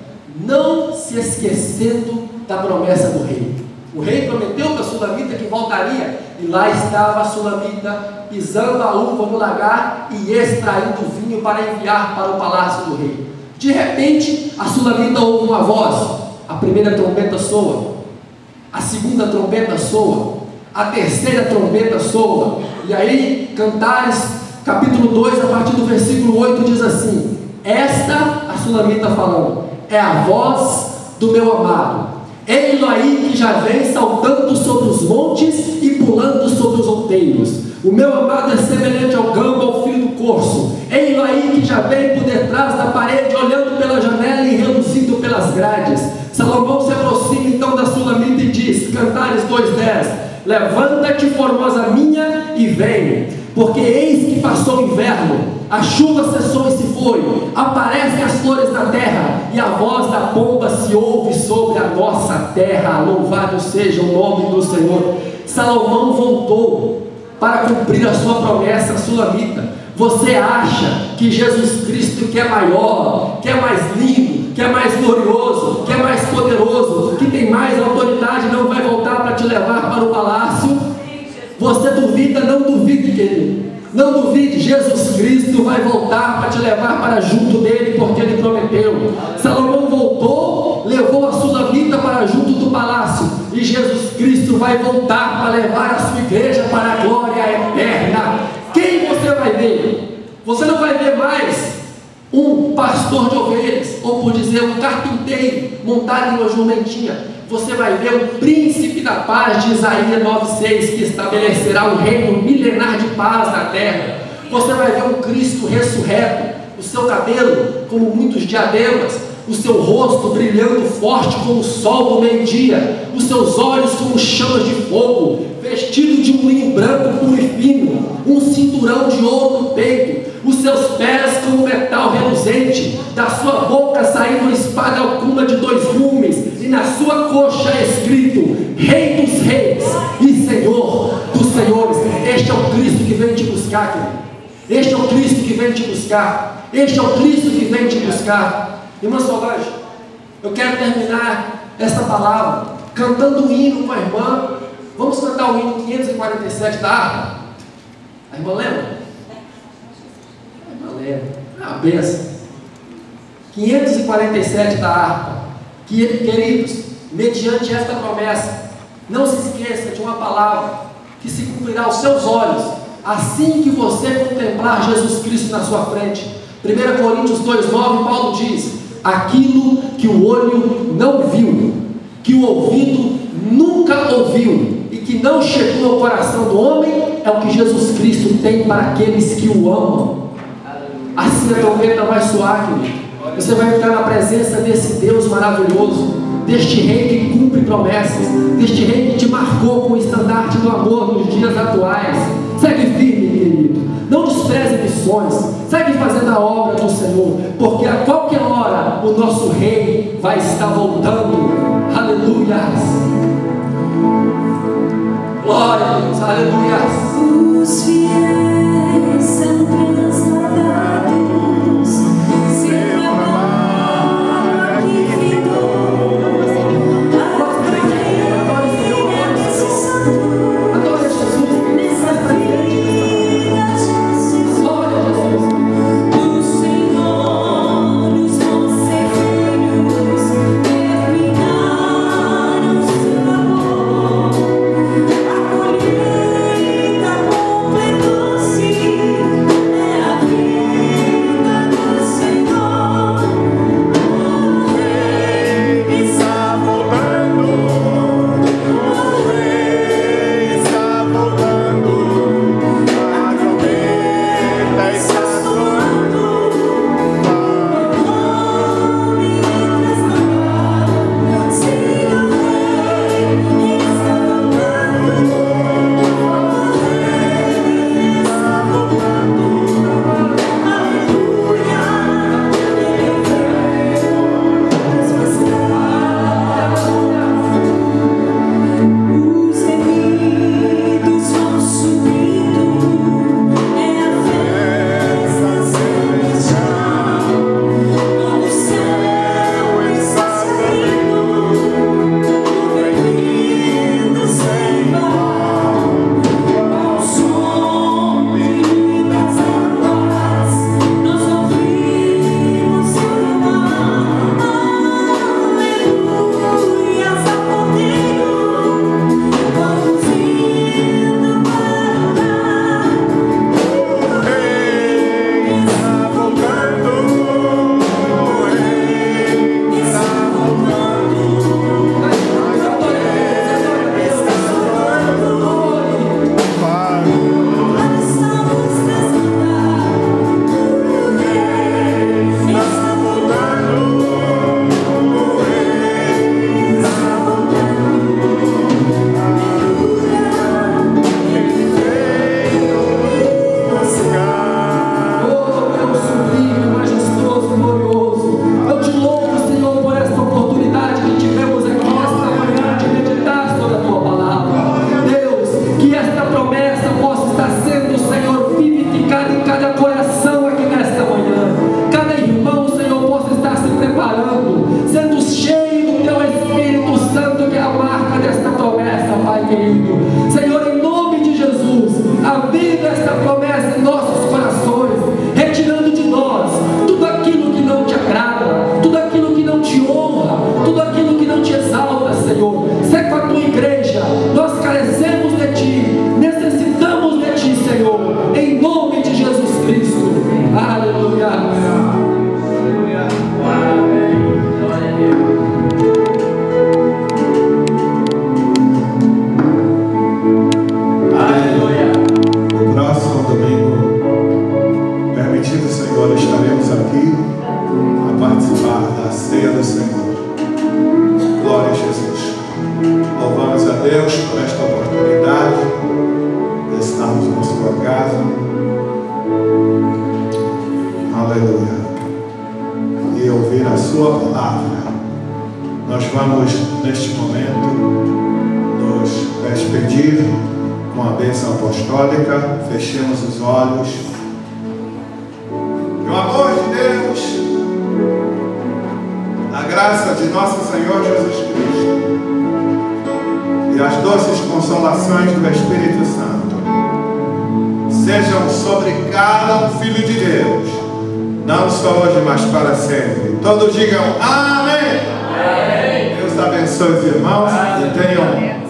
não se esquecendo da promessa do rei. O rei prometeu para a Sulamita que voltaria, e lá estava a Sulamita pisando a uva no lagar e extraindo o vinho para enviar para o palácio do rei. De repente, a Sulamita ouve uma voz. A primeira trombeta soa, a segunda trombeta soa, a terceira trombeta soa. E aí, Cantares, capítulo 2, a partir do versículo 8, diz assim: esta, a Sulamita falando, é a voz do meu amado. Ele aí que já vem saltando sobre os montes e pulando sobre os outeiros. O meu amado é semelhante ao gamo, ao filho do corso. Ele aí que já vem por detrás da parede, olhando pela janela e reluzindo pelas grades. Salomão se aproxima então da Sulamita e diz, Cantares 2:10: levanta-te, formosa minha, e vem, porque eis que passou o inverno, a chuva cessou e se foi, aparecem as flores da terra, e a voz da pomba se ouve sobre a nossa terra. Louvado seja o nome do Senhor. Salomão voltou para cumprir a sua promessa. Sulamita, você acha que Jesus Cristo, que é maior, que é mais lindo, que é mais glorioso, que é mais poderoso, que tem mais autoridade, não vai voltar para te levar para o palácio? Você duvida? Não duvide, querido. Não duvide, Jesus Cristo vai voltar para te levar para junto dele, porque ele prometeu. Salomão voltou, levou a Sulamita para junto do palácio, e Jesus Cristo vai voltar para levar a sua igreja para a glória eterna. Quem você vai ver? Você não vai ver mais um pastor de ovelhas, ou por dizer, um carpinteiro montado em uma jumentinha. Você vai ver o príncipe da paz de Isaías 9:6, que estabelecerá um reino milenar de paz na terra. Você vai ver um Cristo ressurreto, o seu cabelo como muitos diademas, o seu rosto brilhando forte como o sol do meio-dia, os seus olhos como chamas de fogo, vestido de um linho branco puro e fino, um cinturão de ouro no peito, os seus pés como metal reluzente, da sua boca saindo uma espada alguma de 2 gumes, e na sua coxa é escrito: Rei dos Reis e Senhor dos Senhores. Este é o Cristo que vem te buscar, querido. Este é o Cristo que vem te buscar. Este é o Cristo que vem te buscar. Irmã Solange, eu quero terminar esta palavra cantando um hino com a irmã. Vamos cantar o hino 547 da harpa. A irmã lembra? A benção. 547 da harpa. Queridos, mediante esta promessa, não se esqueça de uma palavra que se cumprirá aos seus olhos assim que você contemplar Jesus Cristo na sua frente. 1 Coríntios 2:9, Paulo diz: aquilo que o olho não viu, que o ouvido nunca ouviu, e que não chegou ao coração do homem, é o que Jesus Cristo tem para aqueles que o amam. Assim a trombeta vai soar, querido. Você vai ficar na presença desse Deus maravilhoso, deste Rei que cumpre promessas, deste Rei que te marcou com o estandarte do amor nos dias atuais. Segue firme, querido. Não despreze missões. Segue fazendo a obra do Senhor, porque a qualquer hora o nosso Rei vai estar voltando. Aleluia. Aleluia. Glória a Deus. Aleluia. Os fiéis são transladados, seu trabalho aqui findou. Adore esse santo, Adore Jesus. nessa vida Jesus. Glória a Jesus. Do Senhor os conselheiros terminaram seu amor. A colheita completou-se, é a vida do Senhor. O Rei está voltando, o Rei está voltando, a trombeta está soando, o nome translamado, sim, o Rei está voltando, o Rei está voltando, aleluia, Ele veio nos buscar. Os remidos vão subindo, é a festa celestial. O céu está se abrindo, bem-vindo sem igual. Ao som de muitas águas, nós ouvimos clamar. Aleluias ao Cordeiro, vamos indo para orar. O Rei está voltando, o Rei está voltando, a trombeta está soando, nós estamos despertando. O Rei está voltando, o Rei está voltando, aleluia, Ele veio nos buscar. Oh, Deus sublime, majestoso, glorioso. Eu te louvo, Senhor, por esta oportunidade que tivemos aqui nesta manhã de meditar sobre a tua palavra. Deus, que esta promessa possa estar sendo, Senhor, vivificada em cada coração aqui nesta manhã. Cada irmão, Senhor, possa estar se preparando, sendo cheio do teu Espírito Santo, que é a marca desta promessa, Pai querido. Senhor, em nome de Jesus, aviva esta promessa em nossos corações, retirando de nós tudo aquilo que não te agrada, tudo aquilo que não te honra, tudo aquilo que não te exalta, Senhor. Sê com a tua igreja, nós carecemos de ti, necessitamos de ti, Senhor, em nome de Jesus Cristo. Aleluia. Amém. Glória a Deus. Aleluia. No próximo domingo, permitido, Senhor, estaremos aqui a participar da ceia do Senhor. Glória a Jesus. Louvamos a Deus por esta oportunidade de estarmos na sua casa. Aleluia. E ouvir a sua palavra. Nós vamos, neste momento, nos despedir com a bênção apostólica. Fechemos os olhos. Que o amor de Deus, a graça de nosso Senhor Jesus Cristo e as doces consolações do Espírito Santo sejam sobre cada filho de Deus, não só hoje, mas para sempre. Todos digam amém. Deus abençoe os irmãos e tenham